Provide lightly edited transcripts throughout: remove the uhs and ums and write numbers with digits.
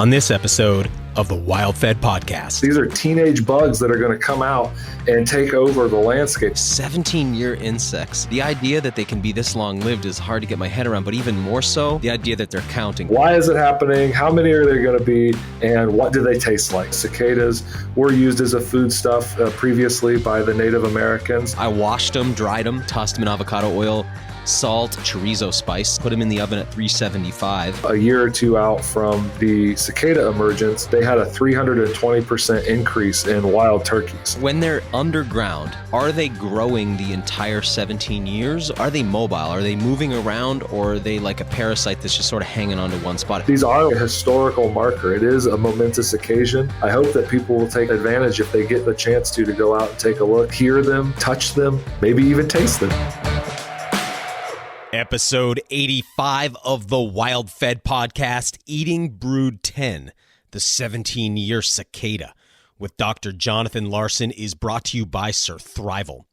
on this episode of the WildFed podcast. These are teenage bugs that are going to come out and take over the landscape. 17-year insects. The idea that they can be this long-lived is hard to get my head around, but even more so, the idea that they're counting. Why is it happening? How many are there going to be? And what do they taste like? Cicadas were used as a foodstuff previously by the Native Americans. I washed them, dried them, tossed them in avocado oil, salt, chorizo spice, put them in the oven at 375. A year or two out from the cicada emergence, they had a 320% increase in wild turkeys. When they're underground, are they growing the entire 17 years? Are they mobile? Are they moving around, or are they like a parasite that's just sort of hanging onto one spot? These are a historical marker. It is a momentous occasion. I hope that people will take advantage if they get the chance to go out and take a look, hear them, touch them, maybe even taste them. Episode 85 of the WildFed podcast, Eating Brood 10, the 17-year cicada, with Dr. Jonathan Larson, is brought to you by Surthrival.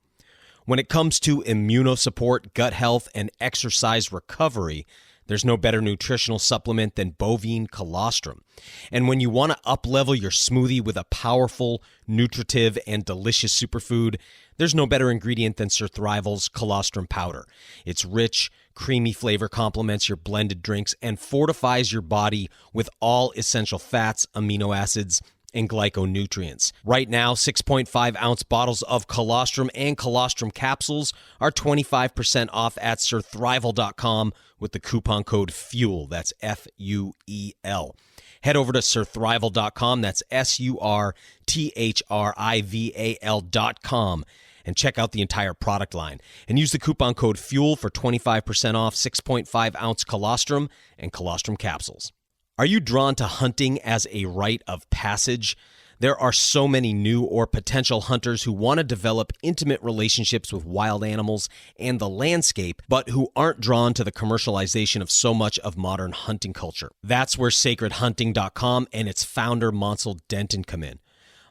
When it comes to immunosupport, gut health, and exercise recovery, there's no better nutritional supplement than bovine colostrum. And when you want to up-level your smoothie with a powerful, nutritive, and delicious superfood, there's no better ingredient than Surthrival's colostrum powder. Its rich, creamy flavor complements your blended drinks and fortifies your body with all essential fats, amino acids, and glyconutrients. Right now, 6.5-ounce bottles of colostrum and colostrum capsules are 25% off at surthrival.com with the coupon code FUEL. That's F-U-E-L. Head over to surthrival.com, that's surthrival.com, and check out the entire product line. And use the coupon code FUEL for 25% off 6.5-ounce colostrum and colostrum capsules. Are you drawn to hunting as a rite of passage? There are so many new or potential hunters who want to develop intimate relationships with wild animals and the landscape, but who aren't drawn to the commercialization of so much of modern hunting culture. That's where sacredhunting.com and its founder, Monsell Denton, come in.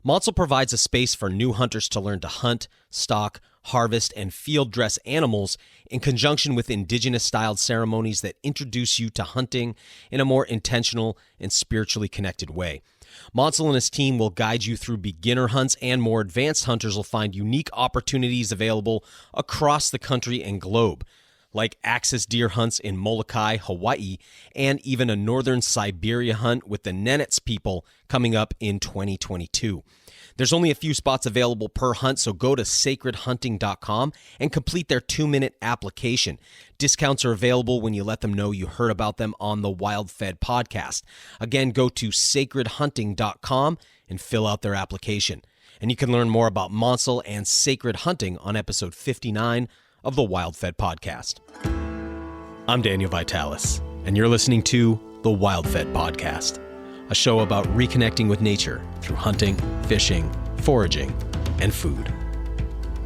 Monsell provides a space for new hunters to learn to hunt, stalk, harvest, and field dress animals in conjunction with indigenous-styled ceremonies that introduce you to hunting in a more intentional and spiritually connected way. Monsell and his team will guide you through beginner hunts, and more advanced hunters will find unique opportunities available across the country and globe, like axis deer hunts in Molokai, Hawaii, and even a northern Siberia hunt with the Nenets people coming up in 2022. There's only a few spots available per hunt, so go to sacredhunting.com and complete their 2-minute application. Discounts are available when you let them know you heard about them on the WildFed podcast. Again, go to sacredhunting.com and fill out their application. And you can learn more about Monsell and Sacred Hunting on episode 59 of the WildFed podcast. I'm Daniel Vitalis, and you're listening to the WildFed podcast, a show about reconnecting with nature through hunting, fishing, foraging, and food.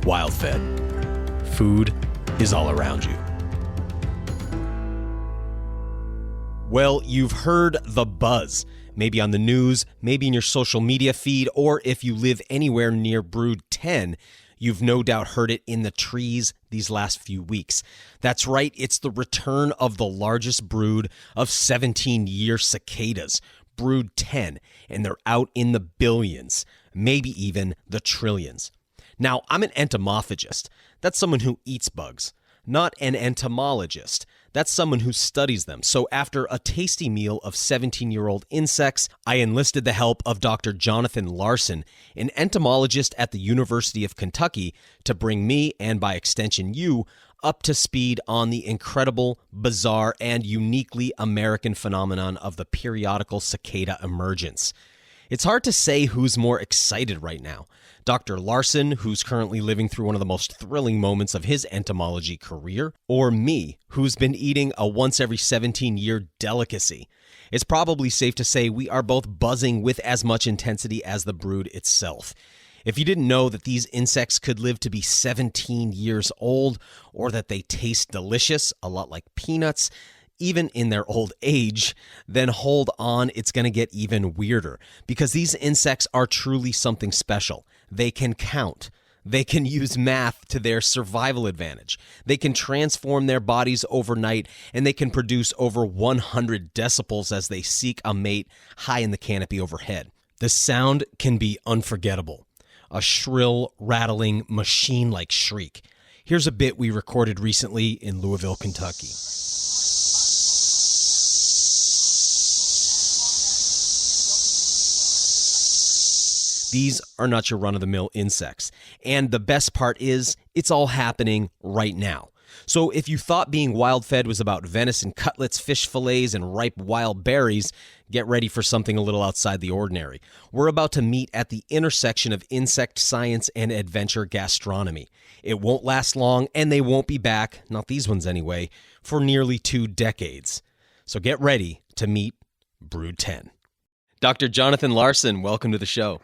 WildFed. Food is all around you. Well, you've heard the buzz, maybe on the news, maybe in your social media feed, or if you live anywhere near Brood 10, you've no doubt heard it in the trees these last few weeks. That's right, it's the return of the largest brood of 17-year cicadas, Brood 10, and they're out in the billions, maybe even the trillions. Now, I'm an entomophagist. That's someone who eats bugs, not an entomologist. That's someone who studies them. So after a tasty meal of 17-year-old insects, I enlisted the help of Dr. Jonathan Larson, an entomologist at the University of Kentucky, to bring me, and by extension you, up to speed on the incredible, bizarre, and uniquely American phenomenon of the periodical cicada emergence. It's hard to say who's more excited right now. Dr. Larson, who's currently living through one of the most thrilling moments of his entomology career, or me, who's been eating a once-every-17-year delicacy. It's probably safe to say we are both buzzing with as much intensity as the brood itself. If you didn't know that these insects could live to be 17 years old, or that they taste delicious, a lot like peanuts, even in their old age, then hold on, it's going to get even weirder, because these insects are truly something special. They can count. They can use math to their survival advantage. They can transform their bodies overnight, and they can produce over 100 decibels as they seek a mate high in the canopy overhead. The sound can be unforgettable, a shrill, rattling, machine-like shriek. Here's a bit we recorded recently in Louisville, Kentucky. These are not your run-of-the-mill insects. And the best part is, it's all happening right now. So if you thought being WildFed was about venison cutlets, fish fillets, and ripe wild berries, get ready for something a little outside the ordinary. We're about to meet at the intersection of insect science and adventure gastronomy. It won't last long, and they won't be back, not these ones anyway, for nearly 2 decades. So get ready to meet Brood 10. Dr. Jonathan Larson, welcome to the show.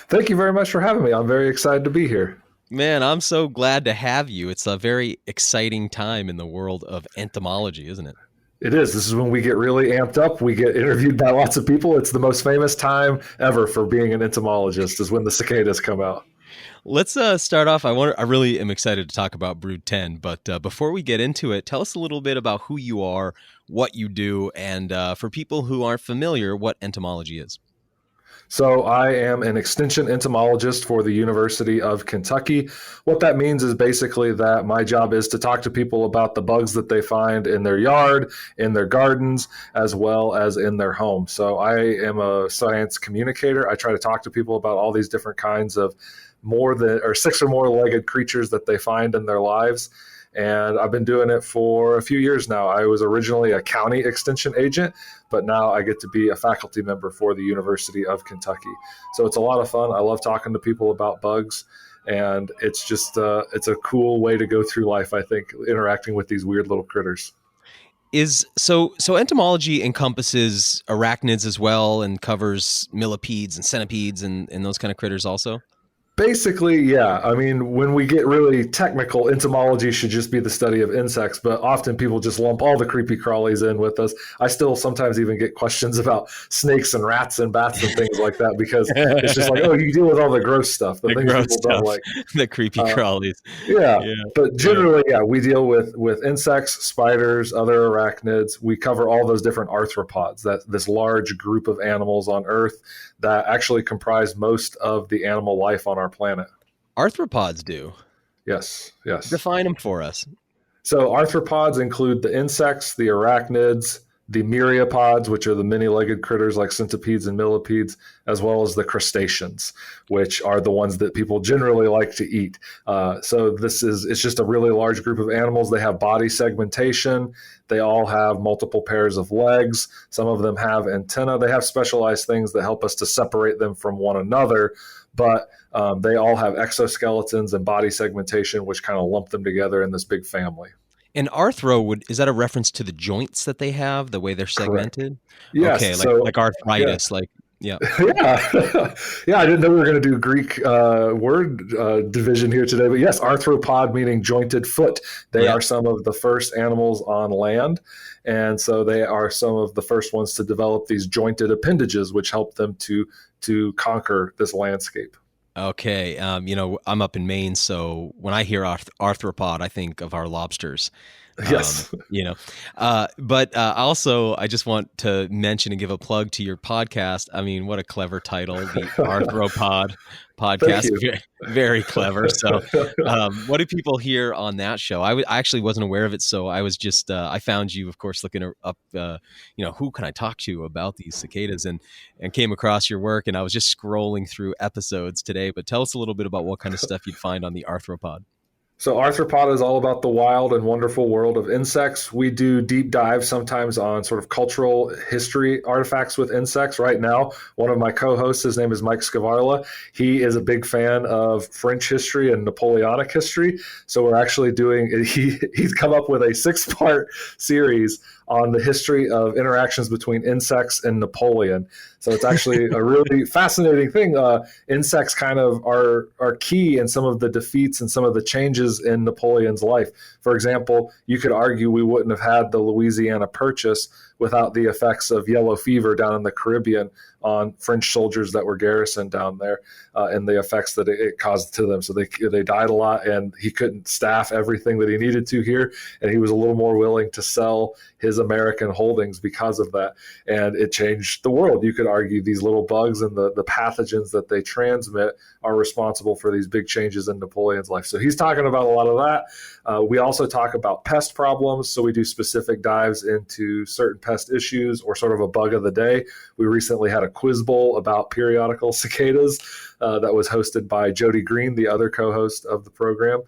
Thank you very much for having me. I'm very excited to be here. Man, I'm so glad to have you. It's a very exciting time in the world of entomology, isn't it? It is. This is when we get really amped up. We get interviewed by lots of people. It's the most famous time ever for being an entomologist is when the cicadas come out. Let's start off. I really am excited to talk about Brood 10, but before we get into it, tell us a little bit about who you are, what you do, and for people who aren't familiar, what entomology is. So I am an extension entomologist for the University of Kentucky. What that means is basically that my job is to talk to people about the bugs that they find in their yard, in their gardens, as well as in their home. So I am a science communicator. I try to talk to people about all these different kinds of 6 or more legged creatures that they find in their lives. And I've been doing it for a few years now. I was originally a county extension agent, but now I get to be a faculty member for the University of Kentucky. So it's a lot of fun. I love talking to people about bugs, and it's just it's a cool way to go through life, I think, interacting with these weird little critters. So entomology encompasses arachnids as well and covers millipedes and centipedes and those kind of critters also? Basically, yeah. I mean, when we get really technical, entomology should just be the study of insects, but often people just lump all the creepy crawlies in with us. I still sometimes even get questions about snakes and rats and bats and things like that because it's just like, oh, you deal with all the gross stuff, the things people don't like. The creepy crawlies. Yeah. But generally, we deal with insects, spiders, other arachnids. We cover all those different arthropods, this large group of animals on Earth that actually comprise most of the animal life on our planet. Arthropods do? Yes. Define them for us. So arthropods include the insects, the arachnids, the myriapods, which are the many-legged critters like centipedes and millipedes, as well as the crustaceans, which are the ones that people generally like to eat. So it's just a really large group of animals. They have body segmentation. They all have multiple pairs of legs. Some of them have antennae. They have specialized things that help us to separate them from one another, but they all have exoskeletons and body segmentation, which kind of lump them together in this big family. And is that a reference to the joints that they have, the way they're segmented? Correct. Yes. Okay, like arthritis, Yeah. Yeah, I didn't know we were going to do Greek word division here today, but yes, arthropod meaning jointed foot. They are some of the first animals on land, and so they are some of the first ones to develop these jointed appendages, which help them to conquer this landscape. Okay, I'm up in Maine, so when I hear arthropod, I think of our lobsters. Yes. But also I just want to mention and give a plug to your podcast. I mean, what a clever title, the Arthropod podcast. Very clever. So what do people hear on that show? I actually wasn't aware of it. So I was just, I found you, of course, looking up, who can I talk to about these cicadas and came across your work. And I was just scrolling through episodes today, but tell us a little bit about what kind of stuff you'd find on the Arthropod. So Arthropod is all about the wild and wonderful world of insects. We do deep dives sometimes on sort of cultural history artifacts with insects. Right now, one of my co-hosts, his name is Mike Scavarla. He is a big fan of French history and Napoleonic history. So we're actually he's come up with a 6-part series on the history of interactions between insects and Napoleon. So it's actually a really fascinating thing. Insects kind of are key in some of the defeats and some of the changes in Napoleon's life. For example, you could argue we wouldn't have had the Louisiana Purchase without the effects of yellow fever down in the Caribbean on French soldiers that were garrisoned down there, and the effects that it caused to them. So they died a lot, and he couldn't staff everything that he needed to here, and he was a little more willing to sell his American holdings because of that. And it changed the world. You could argue these little bugs and the pathogens that they transmit are responsible for these big changes in Napoleon's life. So he's talking about a lot of that. We also talk about pest problems. So we do specific dives into certain pest issues or sort of a bug of the day. We recently had a quiz bowl about periodical cicadas that was hosted by Jody Green, the other co-host of the program.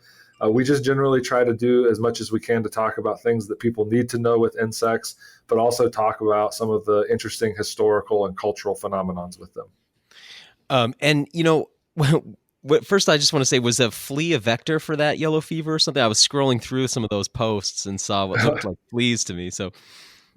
We just generally try to do as much as we can to talk about things that people need to know with insects, but also talk about some of the interesting historical and cultural phenomenons with them. And, you know, first I just want to say, was a flea a vector for that yellow fever or something? I was scrolling through some of those posts and saw what looked like fleas to me. So,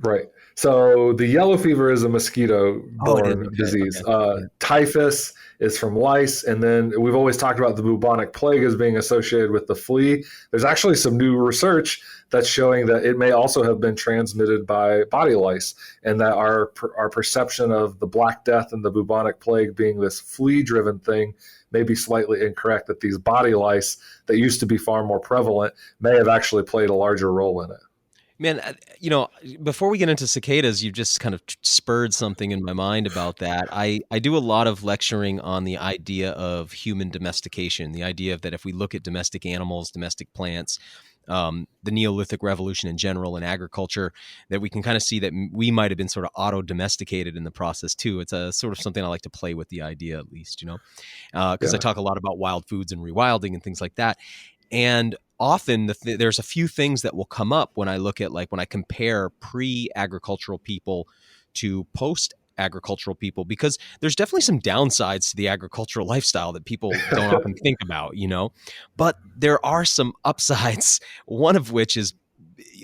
right. So the yellow fever is a mosquito-borne disease. Okay. Typhus is from lice. And then we've always talked about the bubonic plague as being associated with the flea. There's actually some new research that's showing that it may also have been transmitted by body lice, and that our perception of the Black Death and the bubonic plague being this flea-driven thing may be slightly incorrect, that these body lice that used to be far more prevalent may have actually played a larger role in it. Man, you know, before we get into cicadas, you've just kind of spurred something in my mind about that. I do a lot of lecturing on the idea of human domestication, the idea of that if we look at domestic animals, domestic plants, the Neolithic revolution in general and agriculture, that we can kind of see that we might have been sort of auto-domesticated in the process too. It's a sort of something I like to play with, the idea at least, you know, because I talk a lot about wild foods and rewilding and things like that. And often there's a few things that will come up when I look at, like, when I compare pre-agricultural people to post-agricultural people, because there's definitely some downsides to the agricultural lifestyle that people don't often think about, you know, but there are some upsides, one of which is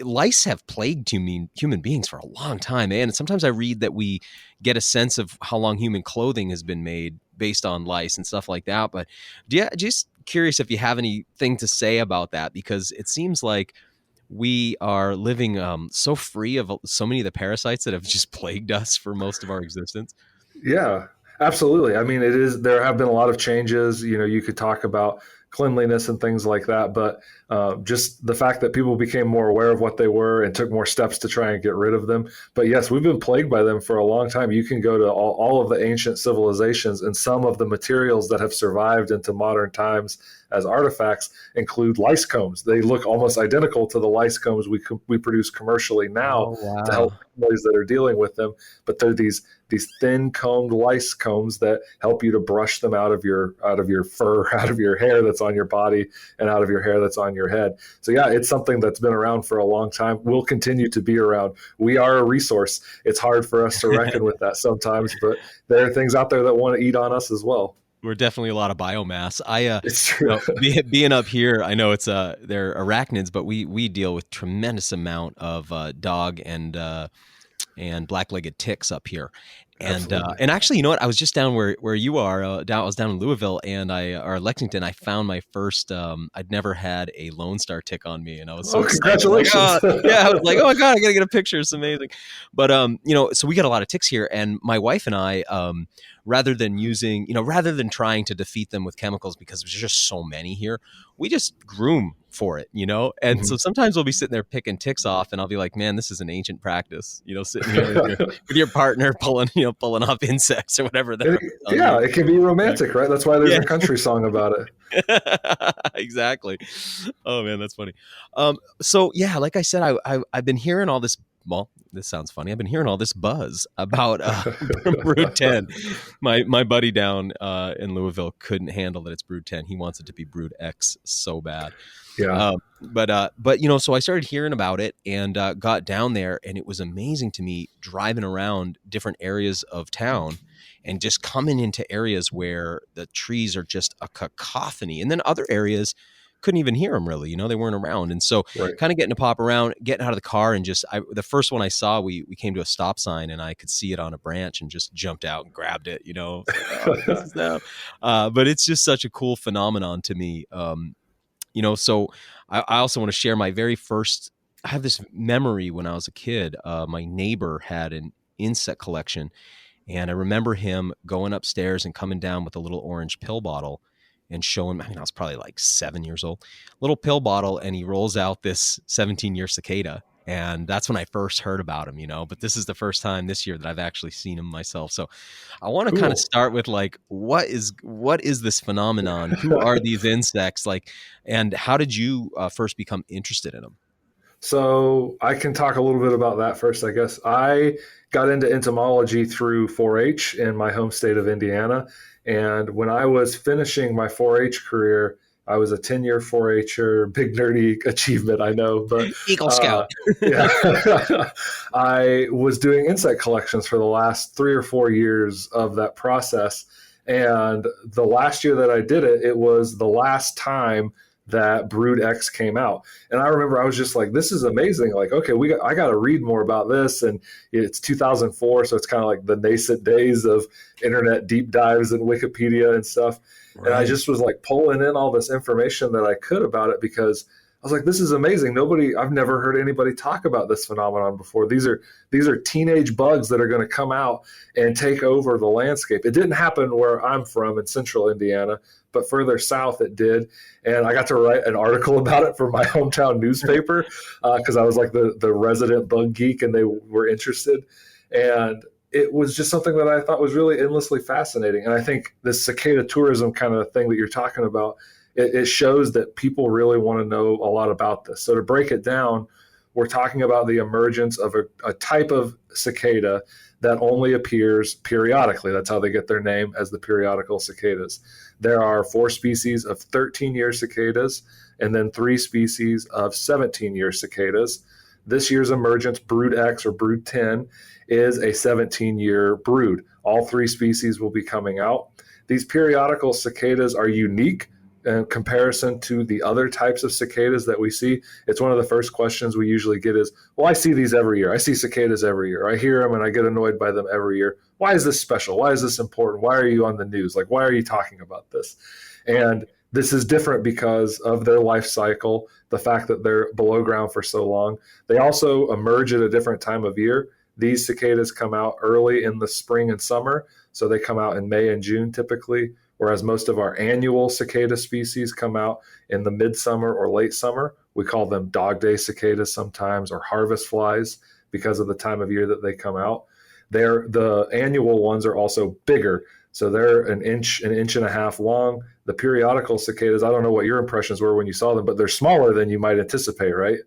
lice have plagued human beings for a long time, man. And sometimes I read that we get a sense of how long human clothing has been made based on lice and stuff like that. But just curious if you have anything to say about that, because it seems like we are living so free of so many of the parasites that have just plagued us for most of our existence. Yeah, absolutely. I mean, there have been a lot of changes. You know, you could talk about cleanliness and things like that, but just the fact that people became more aware of what they were and took more steps to try and get rid of them. But yes, we've been plagued by them for a long time. You can go to all of the ancient civilizations, and some of the materials that have survived into modern times as artifacts include lice combs. They look almost identical to the lice combs we produce commercially now to help families that are dealing with them. But they're these thin combed lice combs that help you to brush them out of your fur, out of your hair that's on your body, and out of your hair that's on your head. So yeah, it's something that's been around for a long time. Will continue to be around. We are a resource. It's hard for us to reckon with that sometimes, but there are things out there that want to eat on us as well. We're definitely a lot of biomass. It's true. You know, being up here, I know they're arachnids, but we deal with tremendous amount of dog and black-legged ticks up here. And actually, you know what? I was just down where you are. I was down in Louisville or Lexington. I found my first. I'd never had a Lone Star tick on me, and I was so excited. Congratulations! Like, yeah, I was like, oh my god, I gotta get a picture. It's amazing. But you know, so we got a lot of ticks here, and my wife and I, rather than trying to defeat them with chemicals, because there's just so many here, we just groom for it, you know? And so sometimes we'll be sitting there picking ticks off, and I'll be like, man, this is an ancient practice, you know, sitting here with your partner pulling off insects or whatever. It can be romantic, right? That's why there's a country song about it. Exactly. Oh man, that's funny. So yeah, like I said, I've been hearing all this. Well, this sounds funny. I've been hearing all this buzz about Brood 10. My buddy down in Louisville couldn't handle that it's Brood 10. He wants it to be Brood X so bad. Yeah. But you know, so I started hearing about it and got down there, and it was amazing to me driving around different areas of town and just coming into areas where the trees are just a cacophony, and then other areas couldn't even hear them really, you know, they weren't around. And so kind of getting to pop around, getting out of the car, and the first one I saw, we came to a stop sign and I could see it on a branch and just jumped out and grabbed it, you know. But it's just such a cool phenomenon to me. You know, so I also want to share my very first I have this memory when I was a kid. My neighbor had an insect collection, and I remember him going upstairs and coming down with a little orange pill bottle and showing, I mean, I was probably like 7 years old, little pill bottle. And he rolls out this 17-year cicada. And that's when I first heard about him, but this is the first time this year that I've actually seen him myself. So I want to kind of Cool. start with like, what is this phenomenon? Who are these insects? Like, and how did you first become interested in them? So I can talk a little bit about that first, I guess. I got into entomology through 4-H in my home state of Indiana. And when I was finishing my 4-H career, I was a 10-year 4-H'er, big nerdy achievement, I know, but Eagle Scout. yeah, I was doing insect collections for the last 3 or 4 years of that process. And the last year that I did it, it was the last time that Brood X came out. And I remember I was just like, this is amazing. Like, okay, I got to read more about this. And it's 2004. So it's kind of like the nascent days of internet deep dives and Wikipedia and stuff. Right. And I just was like pulling in all this information that I could about it because I was like, this is amazing. I've never heard anybody talk about this phenomenon before. These are teenage bugs that are going to come out and take over the landscape. It didn't happen where I'm from in central Indiana, but further south it did. And I got to write an article about it for my hometown newspaper because I was like the resident bug geek and they were interested. And it was just something that I thought was really endlessly fascinating. And I think this cicada tourism kind of thing that you're talking about, it shows that people really want to know a lot about this. So to break it down, we're talking about the emergence of a type of cicada that only appears periodically. That's how they get their name as the periodical cicadas. There are 4 species of 13-year cicadas and then 3 species of 17-year cicadas. This year's emergence, Brood X or Brood 10, is a 17-year brood. All 3 species will be coming out. These periodical cicadas are unique in comparison to the other types of cicadas that we see. It's one of the first questions we usually get is, well, I see these every year. I see cicadas every year. I hear them and I get annoyed by them every year. Why is this special? Why is this important? Why are you on the news? Like, why are you talking about this? And this is different because of their life cycle, the fact that they're below ground for so long. They also emerge at a different time of year. These cicadas come out early in the spring and summer, so they come out in May and June typically, whereas most of our annual cicada species come out in the midsummer or late summer. We call them dog day cicadas sometimes, or harvest flies, because of the time of year that they come out. The annual ones are also bigger, so they're an inch and a half long. The periodical cicadas, I don't know what your impressions were when you saw them, but they're smaller than you might anticipate, right?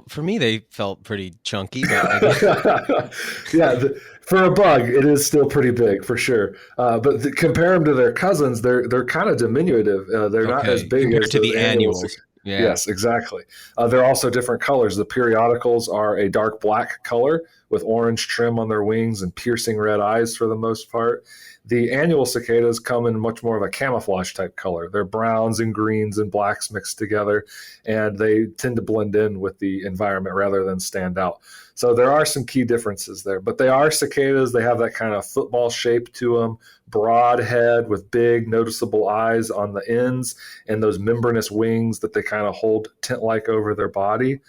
For me, they felt pretty chunky. But yeah, for a bug, it is still pretty big for sure. But compare them to their cousins, they're kind of diminutive. They're not as big compared as to the annuals. Yeah. Yes, exactly. They're also different colors. The periodicals are a dark black color with orange trim on their wings and piercing red eyes for the most part. The annual cicadas come in much more of a camouflage type color. They're browns and greens and blacks mixed together, and they tend to blend in with the environment rather than stand out. So there are some key differences there, but they are cicadas. They have that kind of football shape to them, broad head with big noticeable eyes on the ends and those membranous wings that they kind of hold tent-like over their body.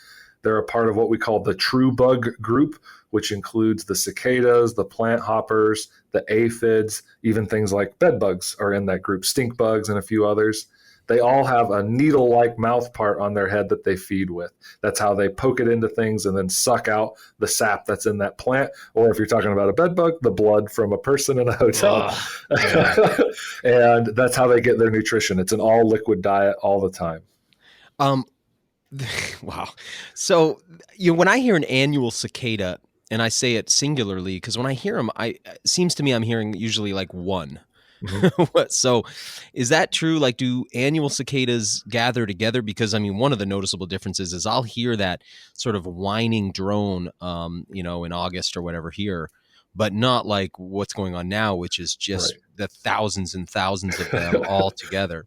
They're a part of what we call the true bug group, which includes the cicadas, the plant hoppers, the aphids, even things like bed bugs are in that group, stink bugs and a few others. They all have a needle-like mouth part on their head that they feed with. That's how they poke it into things and then suck out the sap that's in that plant. Or if you're talking about a bed bug, the blood from a person in a hotel. Yeah. And that's how they get their nutrition. It's an all-liquid diet all the time. Wow. So, when I hear an annual cicada, and I say it singularly, because when I hear them, it seems to me I'm hearing usually like one. Mm-hmm. So is that true? Like, do annual cicadas gather together? Because, one of the noticeable differences is I'll hear that sort of whining drone, in August or whatever here, but not like what's going on now, which is just the thousands and thousands of them all together.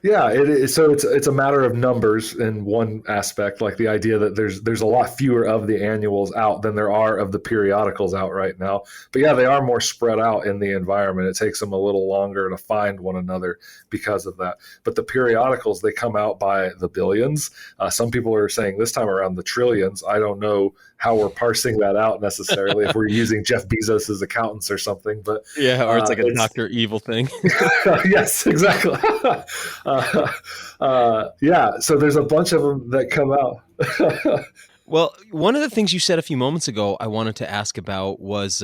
Yeah, it is. So it's a matter of numbers in one aspect, like the idea that there's a lot fewer of the annuals out than there are of the periodicals out right now. But yeah, they are more spread out in the environment. It takes them a little longer to find one another because of that. But the periodicals, they come out by the billions. Some people are saying this time around the trillions. I don't know how we're parsing that out necessarily if we're using Jeff Bezos's accountants or something, but Yeah, or it's like a Dr. Evil thing. yes, exactly. Yeah, so there's a bunch of them that come out. Well, one of the things you said a few moments ago I wanted to ask about was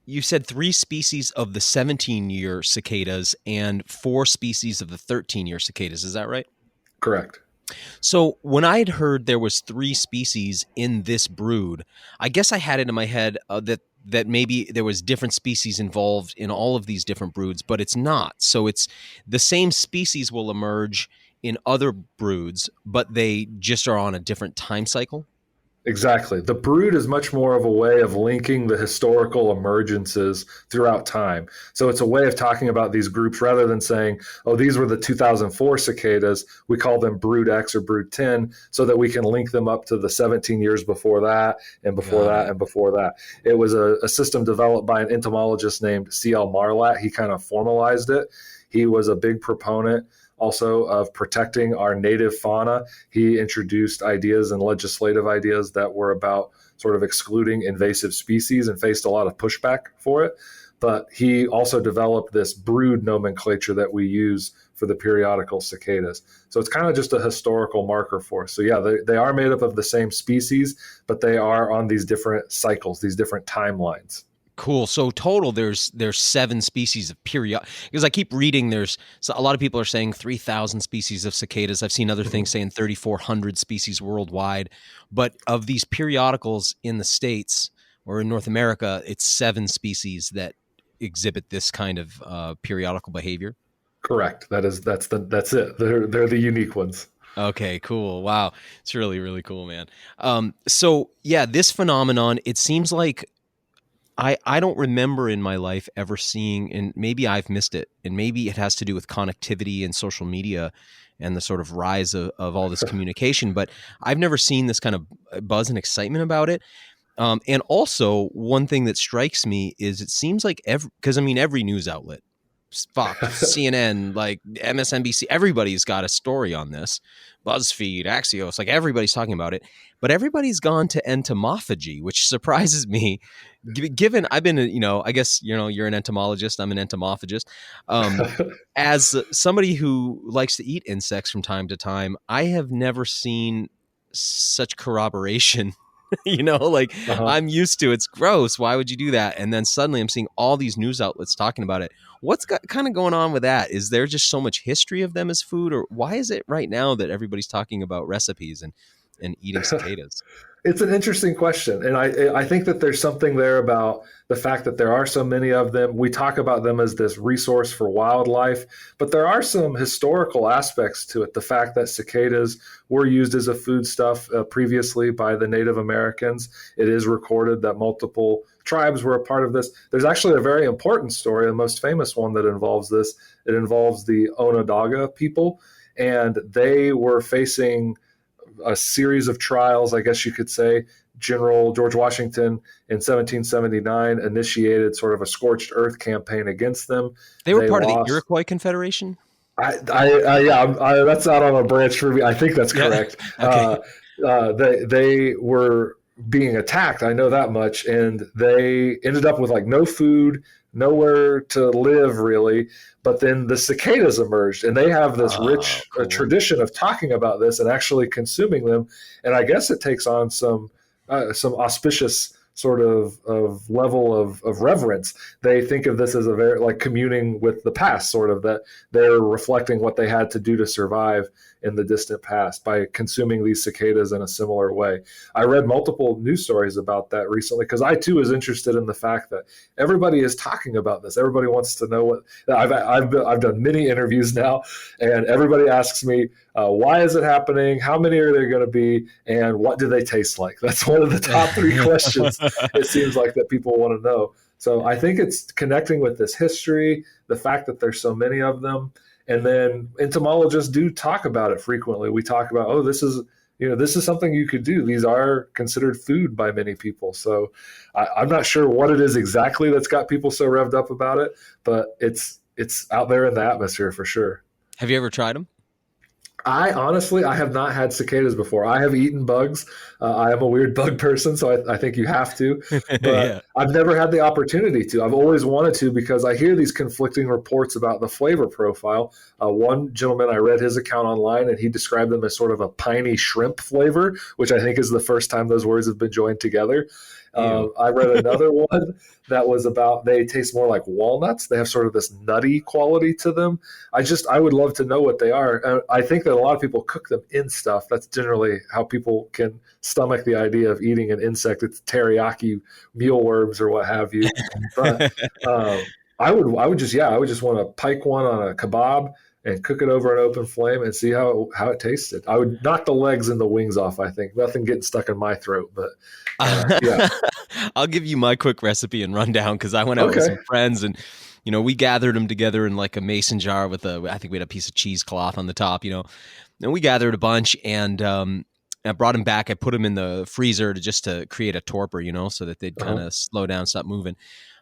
you said 3 species of the 17-year cicadas and 4 species of the 13-year cicadas. Is that right? Correct. So when I had heard there was 3 species in this brood, I guess I had it in my head that maybe there was different species involved in all of these different broods, but it's not. So it's the same species will emerge in other broods, but they just are on a different time cycle. Exactly. The brood is much more of a way of linking the historical emergences throughout time. So it's a way of talking about these groups rather than saying, oh, these were the 2004 cicadas. We call them brood X or brood 10 so that we can link them up to the 17 years before that and before that and before that. It was a system developed by an entomologist named C.L. Marlatt. He kind of formalized it. He was a big proponent also of protecting our native fauna. He introduced ideas and legislative ideas that were about sort of excluding invasive species and faced a lot of pushback for it. But he also developed this brood nomenclature that we use for the periodical cicadas. So it's kind of just a historical marker for us. So yeah, they are made up of the same species, but they are on these different cycles, these different timelines. Cool. So total, there's 7 species of because I keep reading. So a lot of people are saying 3,000 species of cicadas. I've seen other things saying 3,400 species worldwide. But of these periodicals in the States or in North America, it's 7 species that exhibit this kind of periodical behavior. Correct. That's it. They're the unique ones. Okay, cool. Wow. It's really, really cool, man. So yeah, this phenomenon, it seems like I don't remember in my life ever seeing, and maybe I've missed it, and maybe it has to do with connectivity and social media and the sort of rise of all this communication, but I've never seen this kind of buzz and excitement about it. And also, one thing that strikes me is it seems like every news outlet, Fox, CNN, like MSNBC, everybody's got a story on this. BuzzFeed, Axios, like everybody's talking about it, but everybody's gone to entomophagy, which surprises me. Given I've been, I guess, you're an entomologist, I'm an entomophagist. As somebody who likes to eat insects from time to time, I have never seen such corroboration. I'm used to it's gross. Why would you do that? And then suddenly I'm seeing all these news outlets talking about it. What's kind of going on with that? Is there just so much history of them as food, or why is it right now that everybody's talking about recipes and eating cicadas? It's an interesting question. And I think that there's something there about the fact that there are so many of them. We talk about them as this resource for wildlife, but there are some historical aspects to it. The fact that cicadas were used as a foodstuff previously by the Native Americans. It is recorded that multiple tribes were a part of this. There's actually a very important story, the most famous one that involves this. It involves the Onondaga people, and they were facing a series of trials, I guess you could say. General George Washington in 1779 initiated sort of a scorched earth campaign against them. They were part of the Iroquois Confederation? That's out on a branch for me. I think that's correct. Yeah. Okay. They were being attacked, I know that much, and they ended up with like no food, nowhere to live really. But then the cicadas emerged, and they have this rich tradition of talking about this and actually consuming them. And I guess it takes on some auspicious sort of level of reverence. They think of this as a very like communing with the past, sort of, that they're reflecting what they had to do to survive in the distant past by consuming these cicadas in a similar way. I read multiple news stories about that recently because I too was interested in the fact that everybody is talking about this. Everybody wants to know what. I've done many interviews now, and everybody asks me, why is it happening? How many are there going to be? And what do they taste like? That's one of the top 3 questions it seems like that people want to know. So I think it's connecting with this history, the fact that there's so many of them, And then entomologists do talk about it frequently. We talk about, oh, this is something you could do. These are considered food by many people. So I'm not sure what it is exactly that's got people so revved up about it, but it's out there in the atmosphere for sure. Have you ever tried them? I have not had cicadas before. I have eaten bugs. I am a weird bug person, so I think you have to. But Yeah. I've never had the opportunity to. I've always wanted to because I hear these conflicting reports about the flavor profile. One gentleman, I read his account online, and he described them as sort of a piney shrimp flavor, which I think is the first time those words have been joined together. I read another one that was about they taste more like walnuts. They have sort of this nutty quality to them. I would love to know what they are. I think that a lot of people cook them in stuff. That's generally how people can stomach the idea of eating an insect. It's teriyaki mealworms or what have you. But I would just want to pike one on a kebab and cook it over an open flame and see how it tasted. I would knock the legs and the wings off, I think. Nothing getting stuck in my throat, but yeah. I'll give you my quick recipe and rundown because I went out with some friends and, we gathered them together in like a mason jar with I think we had a piece of cheesecloth on the top, and we gathered a bunch and I brought them back. I put them in the freezer to create a torpor, so that they'd kind of slow down, stop moving.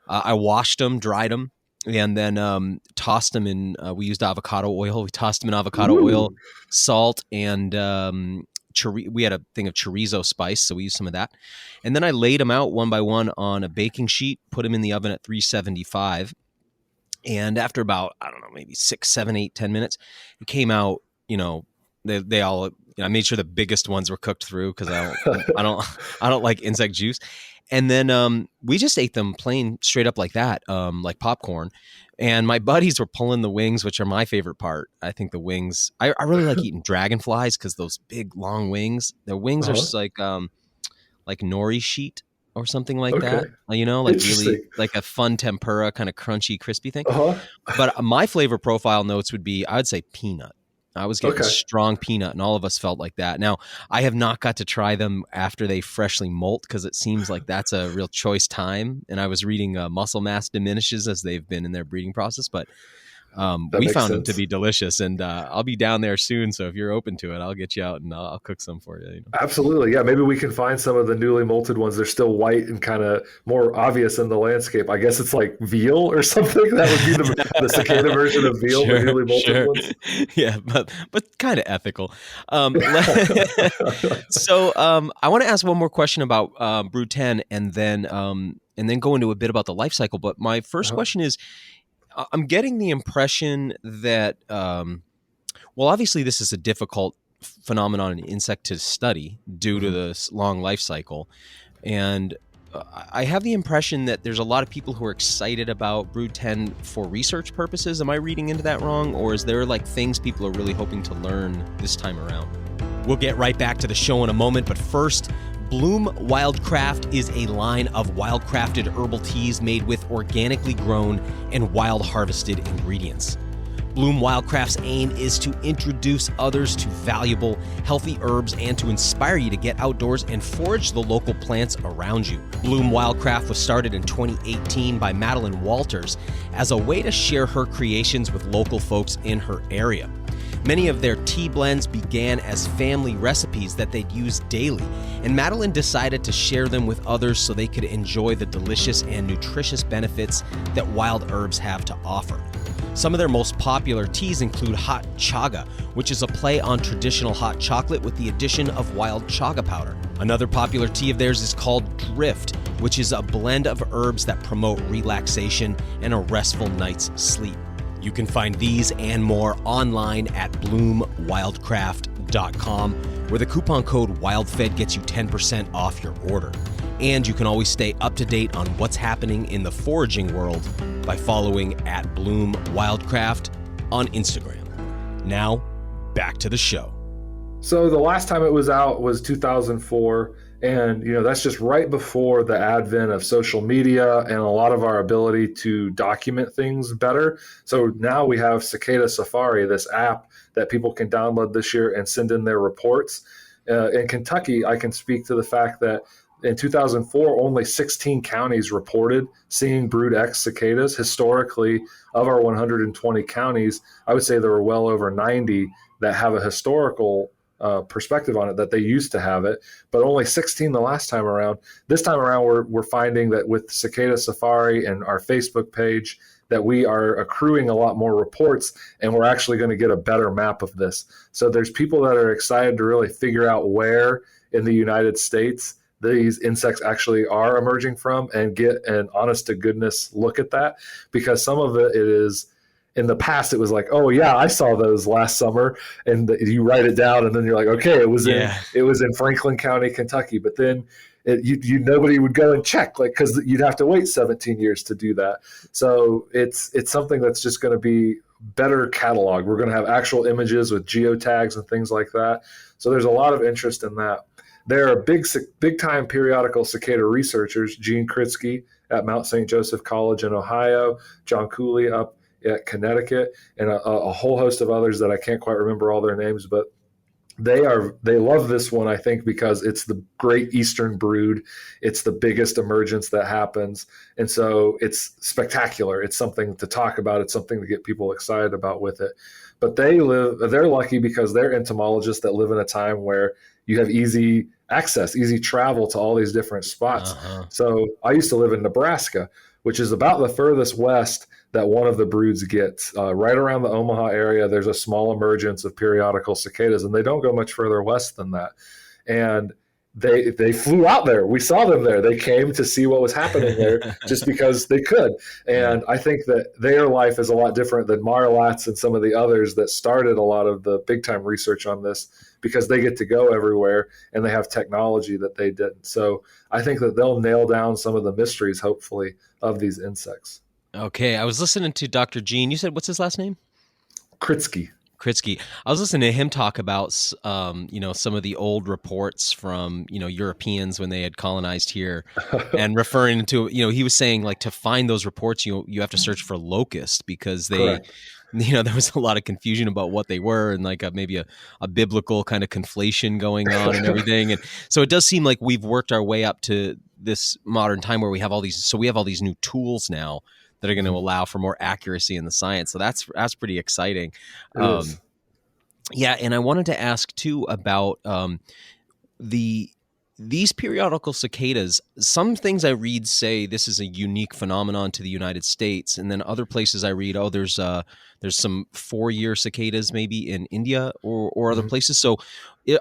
I washed them, dried them, and then tossed them in, we used avocado oil. We tossed them in avocado oil, salt, and we had a thing of chorizo spice, so we used some of that. And then I laid them out one by one on a baking sheet, put them in the oven at 375. And after about, I don't know, maybe 6, 7, 8, 10 minutes, it came out, they all, I made sure the biggest ones were cooked through because I don't like insect juice. And then we just ate them plain straight up like that, like popcorn. And my buddies were pulling the wings, which are my favorite part. I think the wings, I really like eating dragonflies because those big long wings, their wings are just like nori sheet or something like that. Like really like a fun tempura, kind of crunchy, crispy thing. But my flavor profile notes would be, I would say peanut. I was getting strong peanut, and all of us felt like that. Now, I have not got to try them after they freshly molt because it seems like that's a real choice time. And I was reading muscle mass diminishes as they've been in their breeding process, but we found them to be delicious. And I'll be down there soon, so if you're open to it, I'll get you out and I'll cook some for you. Absolutely, yeah. Maybe we can find some of the newly molted ones. They're still white and kind of more obvious in the landscape. I guess it's like veal or something. That would be the cicada version of veal, the newly molted ones. Yeah, but kind of ethical. So I want to ask one more question about Brood 10, and then go into a bit about the life cycle. But my first question is, I'm getting the impression that, obviously this is a difficult phenomenon in insect to study due to the long life cycle. And I have the impression that there's a lot of people who are excited about Brood 10 for research purposes. Am I reading into that wrong? Or is there like things people are really hoping to learn this time around? We'll get right back to the show in a moment, but first, Bloom Wildcraft is a line of wildcrafted herbal teas made with organically grown and wild harvested ingredients. Bloom Wildcraft's aim is to introduce others to valuable, healthy herbs and to inspire you to get outdoors and forage the local plants around you. Bloom Wildcraft was started in 2018 by Madeline Walters as a way to share her creations with local folks in her area. Many of their tea blends began as family recipes that they'd use daily, and Madeline decided to share them with others so they could enjoy the delicious and nutritious benefits that wild herbs have to offer. Some of their most popular teas include hot chaga, which is a play on traditional hot chocolate with the addition of wild chaga powder. Another popular tea of theirs is called Drift, which is a blend of herbs that promote relaxation and a restful night's sleep. You can find these and more online at bloomwildcraft.com, where the coupon code WildFed gets you 10% off your order. And you can always stay up to date on what's happening in the foraging world by following at Bloom Wildcraft on Instagram. Now, back to the show. So the last time it was out was 2004. And, that's just right before the advent of social media and a lot of our ability to document things better. So now we have Cicada Safari, this app that people can download this year and send in their reports. In Kentucky, I can speak to the fact that in 2004, only 16 counties reported seeing brood X cicadas. Historically, of our 120 counties, I would say there were well over 90 that have a historical perspective on it, that they used to have it, but only 16 the last time around. This time around, we're finding that with Cicada Safari and our Facebook page, that we are accruing a lot more reports, and we're actually going to get a better map of this. So there's people that are excited to really figure out where in the United States these insects actually are emerging from and get an honest to goodness look at that, because some of it is, in the past, it was like, oh yeah, I saw those last summer, and you write it down, and then you're like, okay, it was in Franklin County, Kentucky, but then nobody would go and check, like, because you'd have to wait 17 years to do that. So it's something that's just going to be better catalog. We're going to have actual images with geotags and things like that. So there's a lot of interest in that. There are big time periodical cicada researchers, Gene Kritsky at Mount St. Joseph College in Ohio, John Cooley up at Connecticut, and a whole host of others that I can't quite remember all their names, but they love this one, I think, because it's the great eastern brood. It's the biggest emergence that happens, and so it's spectacular. It's something to talk about. It's something to get people excited about with it. But they're lucky because they're entomologists that live in a time where you have easy access, easy travel to all these different spots. Uh-huh. So I used to live in Nebraska, which is about the furthest west that one of the broods gets. Right around the Omaha area, there's a small emergence of periodical cicadas, and they don't go much further west than that. And they flew out there. We saw them there. They came to see what was happening there just because they could. And I think that their life is a lot different than Marlat's and some of the others that started a lot of the big time research on this, because they get to go everywhere and they have technology that they didn't. So I think that they'll nail down some of the mysteries, hopefully, of these insects. Okay, I was listening to Dr. Gene. You said, what's his last name? Kritsky. I was listening to him talk about, some of the old reports from, Europeans when they had colonized here, and referring to, he was saying, like, to find those reports, you have to search for locusts, because they, Correct. There was a lot of confusion about what they were, and like maybe a biblical kind of conflation going on and everything. And so it does seem like we've worked our way up to this modern time where we have all these new tools now that are going to allow for more accuracy in the science. So that's pretty exciting. Yeah. And I wanted to ask too about these periodical cicadas. Some things I read say this is a unique phenomenon to the United States. And then other places I read, there's some 4-year cicadas maybe in India or other places. So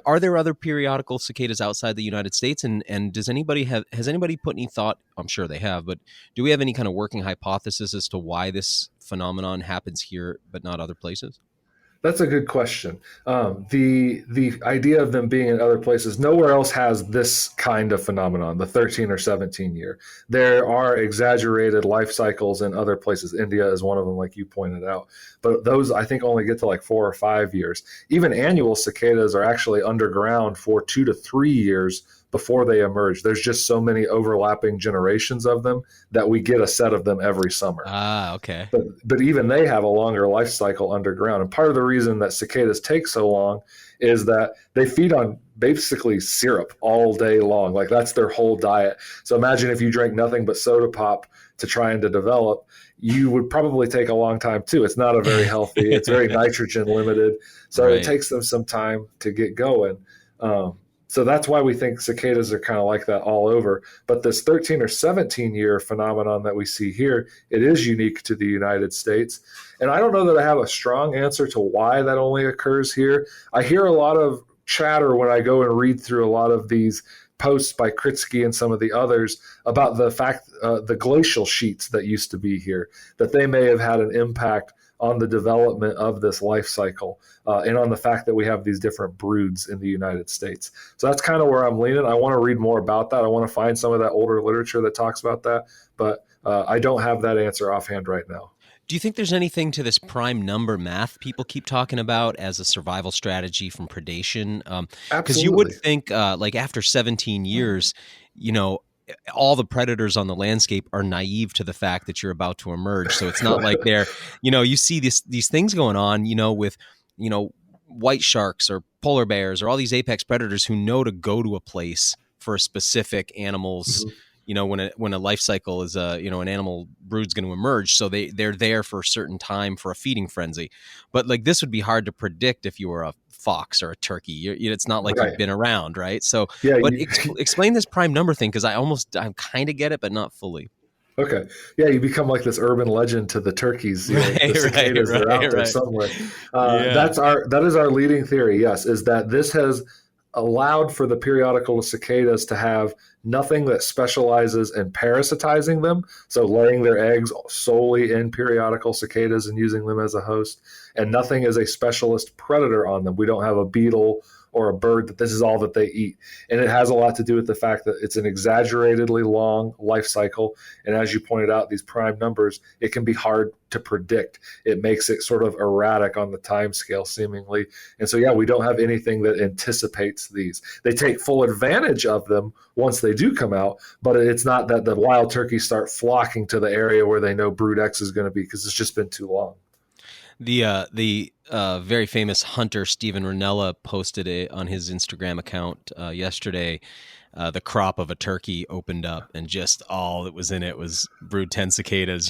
are there other periodical cicadas outside the United States? And has anybody put any thought? I'm sure they have, but do we have any kind of working hypothesis as to why this phenomenon happens here, but not other places? That's a good question. The idea of them being in other places, nowhere else has this kind of phenomenon, the 13 or 17 year. There are exaggerated life cycles in other places. India is one of them, like you pointed out. But those, I think, only get to like 4 or 5 years. Even annual cicadas are actually underground for 2 to 3 years before they emerge. There's just so many overlapping generations of them that we get a set of them every summer. Okay. But even they have a longer life cycle underground. And part of the reason that cicadas take so long is that they feed on basically syrup all day long. Like, that's their whole diet. So imagine if you drank nothing but soda pop to try and to develop, you would probably take a long time too. It's not a very healthy, it's very nitrogen limited. So It takes them some time to get going. So that's why we think cicadas are kind of like that all over. But this 13 or 17 year phenomenon that we see here, it is unique to the United States. And I don't know that I have a strong answer to why that only occurs here. I hear a lot of chatter when I go and read through a lot of these posts by Kritsky and some of the others about the fact, the glacial sheets that used to be here, that they may have had an impact on the development of this life cycle, and on the fact that we have these different broods in the United States. So that's kind of where I'm leaning. I want to read more about that. I want to find some of that older literature that talks about that, but I don't have that answer offhand right now. Do you think there's anything to this prime number math people keep talking about as a survival strategy from predation? Because you would think, like, after 17 years, all the predators on the landscape are naive to the fact that you're about to emerge. So it's not like they're, you see these things going on, with, white sharks or polar bears or all these apex predators who know to go to a place for a specific animal's, Mhm. when a life cycle is an animal brood's going to emerge. So they're there for a certain time for a feeding frenzy. But like this would be hard to predict if you were a fox or a turkey. It's not like you've Right. been around, right? So, Yeah. but explain this prime number thing, because I kind of get it, but not fully. Okay. Yeah, you become like this urban legend to the turkeys. Right, The cicadas, they're out there right. somewhere. Yeah. That is our leading theory. Yes, is that this has allowed for the periodical cicadas to have nothing that specializes in parasitizing them, so laying their eggs solely in periodical cicadas and using them as a host, and nothing as a specialist predator on them. We don't have a beetle or a bird that this is all that they eat. And it has a lot to do with the fact that it's an exaggeratedly long life cycle. And as you pointed out, these prime numbers, it can be hard to predict. It makes it sort of erratic on the time scale, seemingly. And so, yeah, we don't have anything that anticipates these. They take full advantage of them once they do come out, but it's not that the wild turkeys start flocking to the area where they know brood X is going to be, because it's just been too long. The very famous hunter Steven Ranella posted it on his Instagram account yesterday. The crop of a turkey opened up, and just all that was in it was brood 10 cicadas,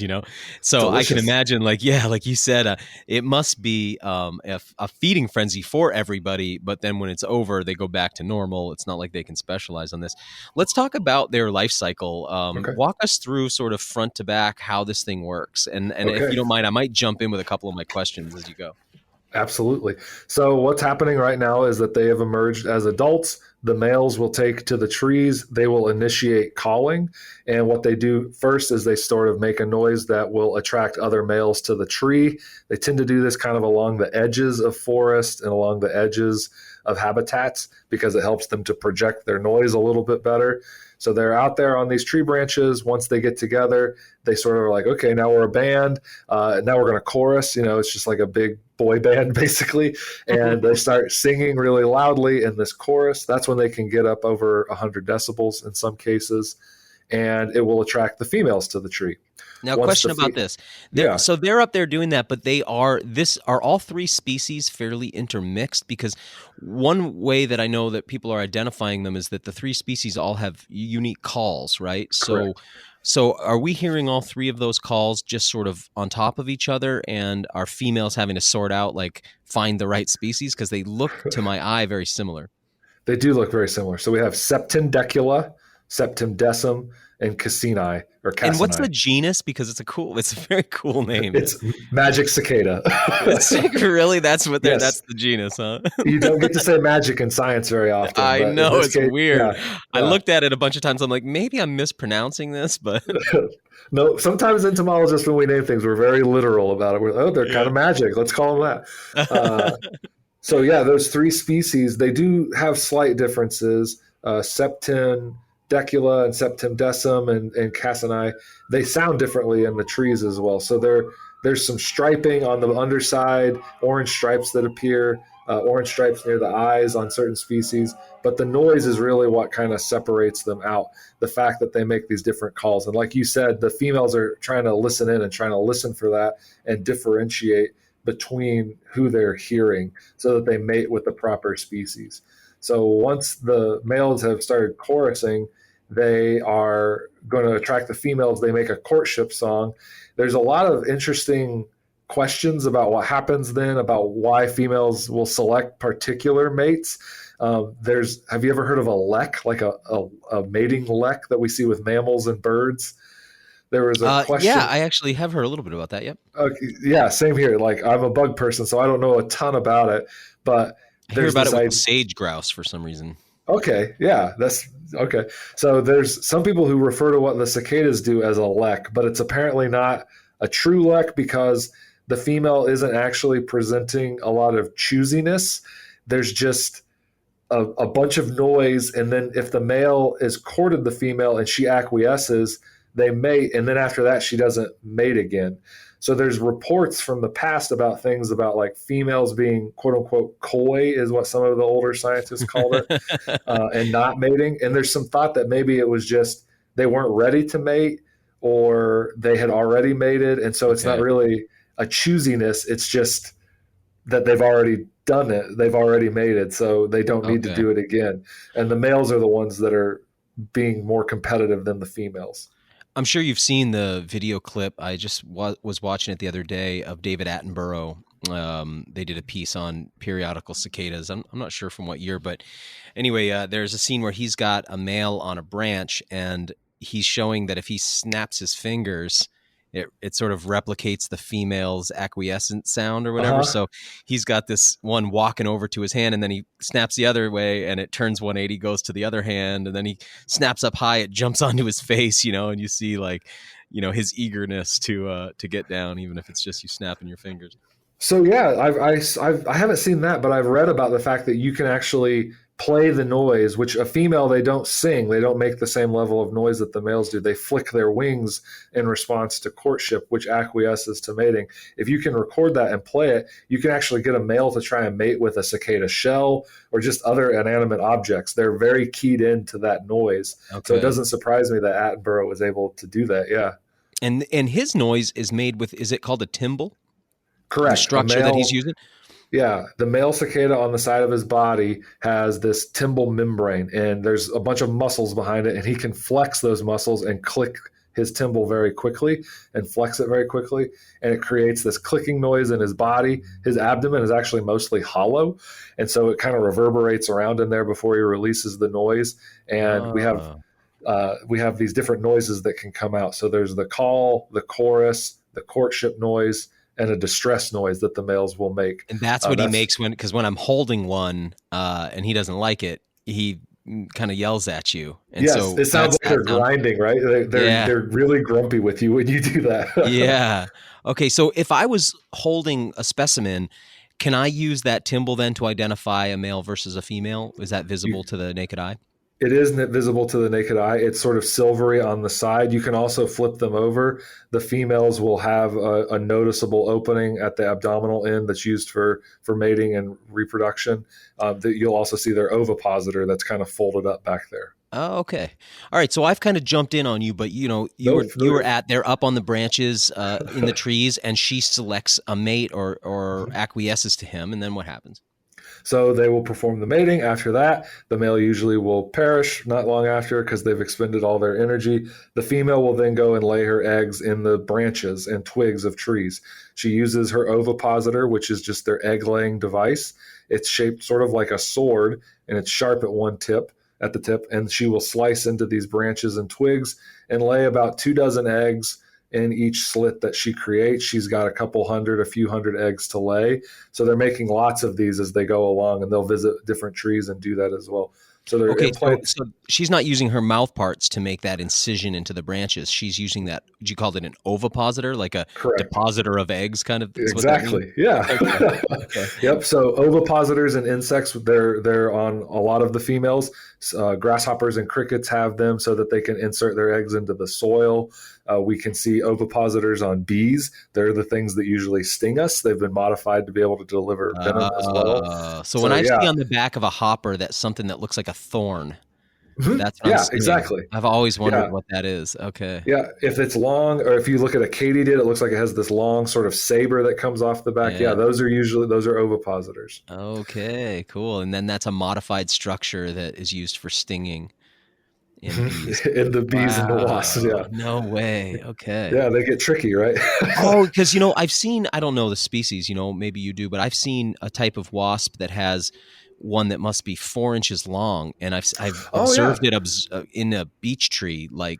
So Delicious. I can imagine, like you said, it must be a feeding frenzy for everybody, but then when it's over, they go back to normal. It's not like they can specialize on this. Let's talk about their life cycle. Okay. Walk us through sort of front to back how this thing works. And Okay. if you don't mind, I might jump in with a couple of my questions as you go. Absolutely. So what's happening right now is that they have emerged as adults. The males will take to the trees. They will initiate calling. And what they do first is they sort of make a noise that will attract other males to the tree. They tend to do this kind of along the edges of forest and along the edges of habitats, because it helps them to project their noise a little bit better. So they're out there on these tree branches. Once they get together, they sort of are like, okay, now we're a band. Now we're going to chorus. It's just like a big boy band, basically. And they start singing really loudly in this chorus. That's when they can get up over 100 decibels in some cases. And it will attract the females to the tree. Now, question about this. So they're up there doing that, but are all three species fairly intermixed? Because one way that I know that people are identifying them is that the three species all have unique calls, right? Correct. So are we hearing all three of those calls just sort of on top of each other, and are females having to sort out, like, find the right species? Because they look, to my eye, very similar. They do look very similar. So we have Septendecula, Septemdecim, and Cassini, or Cassini. And what's the genus? Because it's a very cool name. It's magic cicada. Really? That's the genus, huh? You don't get to say magic in science very often. I know, it's weird. Yeah. I looked at it a bunch of times. I'm like, maybe I'm mispronouncing this, but no, sometimes entomologists, when we name things, we're very literal about it. They're kind of magic. Let's call them that. So yeah, those three species, they do have slight differences. Septendecula and Septemdecim and Cassini, they sound differently in the trees as well. So there's some striping on the underside, orange stripes that appear, orange stripes near the eyes on certain species. But the noise is really what kind of separates them out, the fact that they make these different calls. And like you said, the females are trying to listen in and trying to listen for that and differentiate between who they're hearing so that they mate with the proper species. So once the males have started chorusing, they are going to attract the females. They make a courtship song. There's a lot of interesting questions about what happens then, about why females will select particular mates. Have you ever heard of a lek, like a mating lek that we see with mammals and birds? There was a question. Yeah, I actually have heard a little bit about that. Yep. Okay, yeah, same here. Like, I'm a bug person, so I don't know a ton about it, but I hear about it with sage grouse for some reason. Okay, yeah, that's okay. So there's some people who refer to what the cicadas do as a lek, but it's apparently not a true lek, because the female isn't actually presenting a lot of choosiness. There's just a bunch of noise, and then if the male is courted the female and she acquiesces, they mate, and then after that she doesn't mate again. So there's reports from the past about things about, like, females being quote unquote coy, is what some of the older scientists called it, and not mating. And there's some thought that maybe it was just they weren't ready to mate, or they had already mated, and so it's not really a choosiness. It's just that they've already done it. They've already mated, so they don't need to do it again. And the males are the ones that are being more competitive than the females. I'm sure you've seen the video clip. I just was watching it the other day of David Attenborough. They did a piece on periodical cicadas. I'm not sure from what year, but anyway, there's a scene where he's got a male on a branch, and he's showing that if he snaps his fingers, it sort of replicates the female's acquiescent sound or whatever. So he's got this one walking over to his hand, and then he snaps the other way, and it turns 180, goes to the other hand, and then he snaps up high, it jumps onto his face, and you see his eagerness to get down, even if it's just you snapping your fingers. So yeah, I haven't seen that, but I've read about the fact that you can actually play the noise, which a female, they don't sing. They don't make the same level of noise that the males do. They flick their wings in response to courtship, which acquiesces to mating. If you can record that and play it, you can actually get a male to try and mate with a cicada shell or just other inanimate objects. They're very keyed into that noise. Okay. So it doesn't surprise me that Attenborough was able to do that. Yeah. And his noise is made with, is it called a timbal? Correct. The structure that he's using? Yeah, the male cicada on the side of his body has this timbal membrane, and there's a bunch of muscles behind it, and he can flex those muscles and click his timbal very quickly and flex it very quickly, and it creates this clicking noise in his body. His abdomen is actually mostly hollow, and so it kind of reverberates around in there before he releases the noise, and we have these different noises that can come out. So there's the call, the chorus, the courtship noise, and a distress noise that the males will make. And that's what he makes because when I'm holding one and he doesn't like it, he kind of yells at you. And yes, so it sounds like they're grinding, right? They're really grumpy with you when you do that. Yeah. Okay, so if I was holding a specimen, can I use that timbal then to identify a male versus a female? Is that visible to the naked eye? It isn't visible to the naked eye. It's sort of silvery on the side. You can also flip them over. The females will have a noticeable opening at the abdominal end that's used for mating and reproduction. That you'll also see their ovipositor that's kind of folded up back there. Oh, okay. All right. So I've kind of jumped in on you, but you were they're up on the branches in the trees, and she selects a mate or acquiesces to him, and then what happens? So they will perform the mating. After that, the male usually will perish not long after because they've expended all their energy. The female will then go and lay her eggs in the branches and twigs of trees. She uses her ovipositor, which is just their egg-laying device. It's shaped sort of like a sword, and it's sharp at the tip, and she will slice into these branches and twigs and lay about 24 eggs in each slit that she creates. She's got a few hundred eggs to lay. So they're making lots of these as they go along, and they'll visit different trees and do that as well. So they're so she's not using her mouth parts to make that incision into the branches. She's using that, you called it an ovipositor, like a depositor of eggs kind of? Exactly. Yeah. Okay. Yep. So ovipositors and insects, they're on a lot of the females. Grasshoppers and crickets have them so that they can insert their eggs into the soil. We can see ovipositors on bees. They're the things that usually sting us. They've been modified to be able to deliver venom as well. So when I see on the back of a hopper that's something that looks like a thorn, that's what I'm seeing. Exactly. I've always wondered what that is. Okay. Yeah, if it's long, or if you look at a katydid, it looks like it has this long sort of saber that comes off the back. Yeah, those are ovipositors. Okay, cool. And then that's a modified structure that is used for stinging. In bees. In the bees and the wasps, yeah. No way. Okay. Yeah, they get tricky, right? Because, I've seen, I don't know the species, maybe you do, but I've seen a type of wasp that has one that must be 4 inches long. And I've observed it in a beech tree, like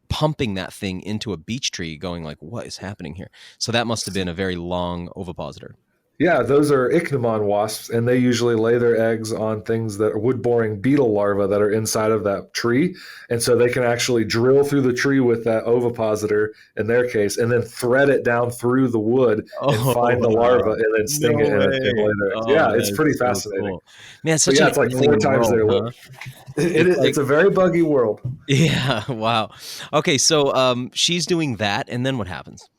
pumping that thing into a beech tree, going like, what is happening here? So that must have been a very long ovipositor. Yeah, those are ichneumon wasps, and they usually lay their eggs on things that are wood-boring beetle larvae that are inside of that tree. And so they can actually drill through the tree with that ovipositor, in their case, and then thread it down through the wood and find the larva and then sting it and lay their eggs. Yeah, it's pretty fascinating. Cool. Man, it's like 4 times their weight. It's a very buggy world. Yeah, wow. Okay, so she's doing that, and then what happens?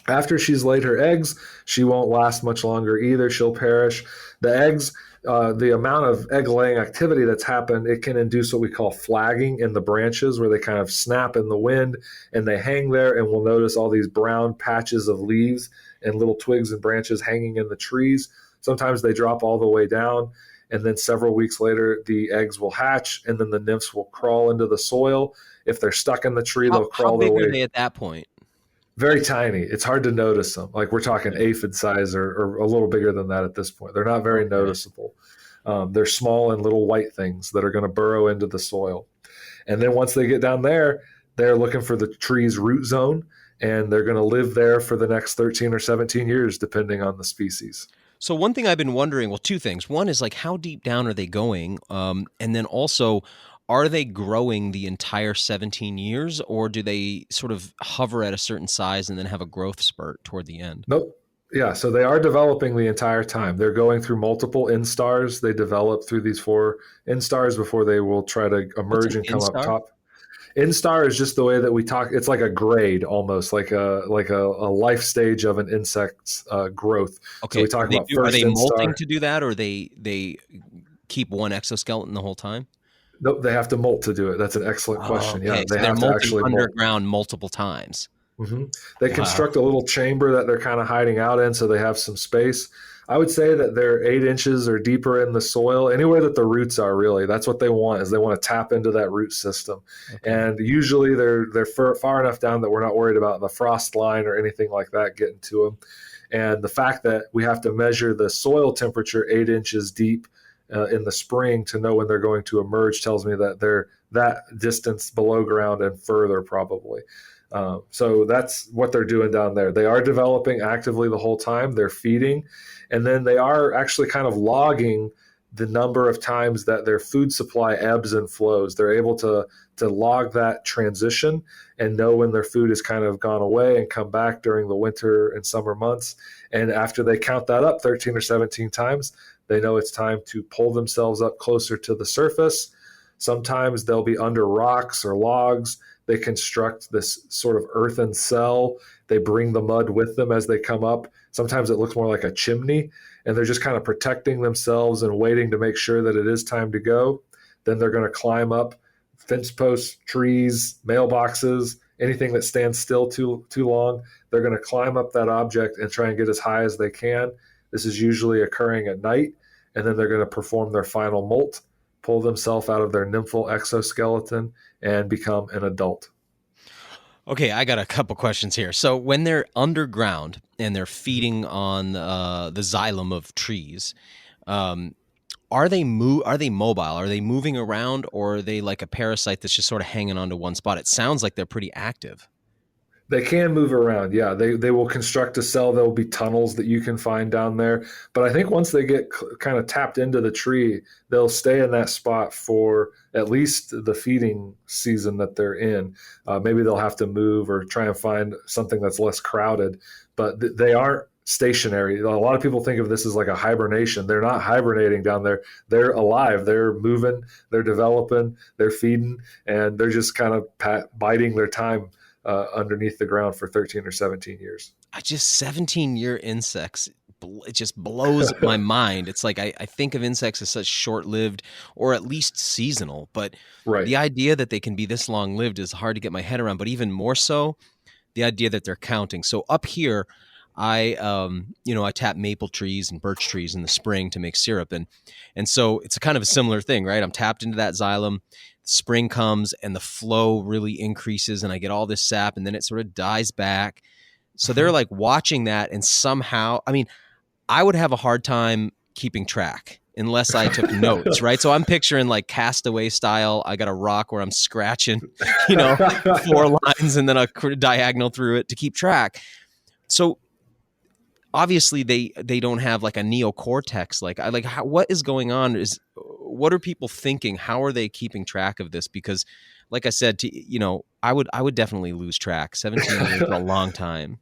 After she's laid her eggs, she won't last much longer either. She'll perish. The eggs, the amount of egg-laying activity that's happened, it can induce what we call flagging in the branches, where they kind of snap in the wind and they hang there, and we'll notice all these brown patches of leaves and little twigs and branches hanging in the trees. Sometimes they drop all the way down, And then several weeks later, the eggs will hatch, and then the nymphs will crawl into the soil. If they're stuck in the tree, they'll How crawl their big are way. they at that point? Very tiny. It's hard to notice them. Like we're talking aphid size or a little bigger than that at this point. They're not very noticeable. They're small and little white things that are going to burrow into the soil. And then once they get down there, they're looking for the tree's root zone, and they're going to live there for the next 13 or 17 years, depending on the species. So one thing I've been wondering, well, two things. One is like, how deep down are they going? And then also, are they growing the entire 17 years, or do they sort of hover at a certain size and then have a growth spurt toward the end? Nope. Yeah, so they are developing the entire time. They're going through multiple instars. They develop through these 4 instars before they will try to emerge and come instar? up top. Instar is just the way that we talk. It's like a grade, almost like a life stage of an insect's growth. Okay, so we talk about first are they molting instar. to do that, or they keep one exoskeleton the whole time? Nope, they have to molt to do it. That's an excellent question. Okay. Yeah, they So they're have to molting actually molt. underground multiple times. They construct a little chamber that they're kind of hiding out in, so they have some space. I would say that they're 8 inches or deeper in the soil, anywhere that the roots are. Really, that's what they want. Is they want to tap into that root system, and usually they're far enough down that we're not worried about the frost line or anything like that getting to them. And the fact that we have to measure the soil temperature 8 inches deep in the spring to know when they're going to emerge tells me that they're that distance below ground and further probably. So that's what they're doing down there. They are developing actively the whole time. They're feeding, and then they are actually kind of logging the number of times that their food supply ebbs and flows. They're able to log that transition and know when their food has kind of gone away and come back during the winter and summer months. And after they count that up 13 or 17 times, they know it's time to pull themselves up closer to the surface. Sometimes they'll be under rocks or logs. They construct this sort of earthen cell. They bring the mud with them as they come up. Sometimes it looks more like a chimney, and they're just kind of protecting themselves and waiting to make sure that it is time to go. Then they're going to climb up fence posts, trees, mailboxes, anything that stands still too long. They're going to climb up that object and try and get as high as they can. This is usually occurring at night, and then they're going to perform their final molt, pull themselves out of their nymphal exoskeleton, and become an adult. Okay, I got a couple questions here. So when they're underground and they're feeding on the xylem of trees, are they mobile? Are they moving around, or are they like a parasite that's just sort of hanging onto one spot? It sounds like they're pretty active. They can move around. Yeah, they will construct a cell. There will be tunnels that you can find down there. But I think once they get kind of tapped into the tree, they'll stay in that spot for at least the feeding season that they're in. Maybe they'll have to move or try and find something that's less crowded. But they aren't stationary. A lot of people think of this as like a hibernation. They're not hibernating down there. They're alive. They're moving. They're developing. They're feeding. And they're just kind of biding their time underneath the ground for 13 or 17 years. 17-year insects, it just blows my mind. It's like I think of insects as such short-lived or at least seasonal, but the idea that they can be this long-lived is hard to get my head around, but even more so, the idea that they're counting. So up here, I tap maple trees and birch trees in the spring to make syrup. And so it's a kind of a similar thing, right? I'm tapped into that xylem. Spring comes and the flow really increases and I get all this sap, and then it sort of dies back. So they're like watching that, and somehow, I mean, I would have a hard time keeping track unless I took notes, right? So I'm picturing like Castaway style. I got a rock where I'm scratching, 4 lines and then a diagonal through it to keep track. So obviously they don't have like a neocortex. What is going on? What are people thinking? How are they keeping track of this? Because like I said, I would definitely lose track. 17 years is a long time.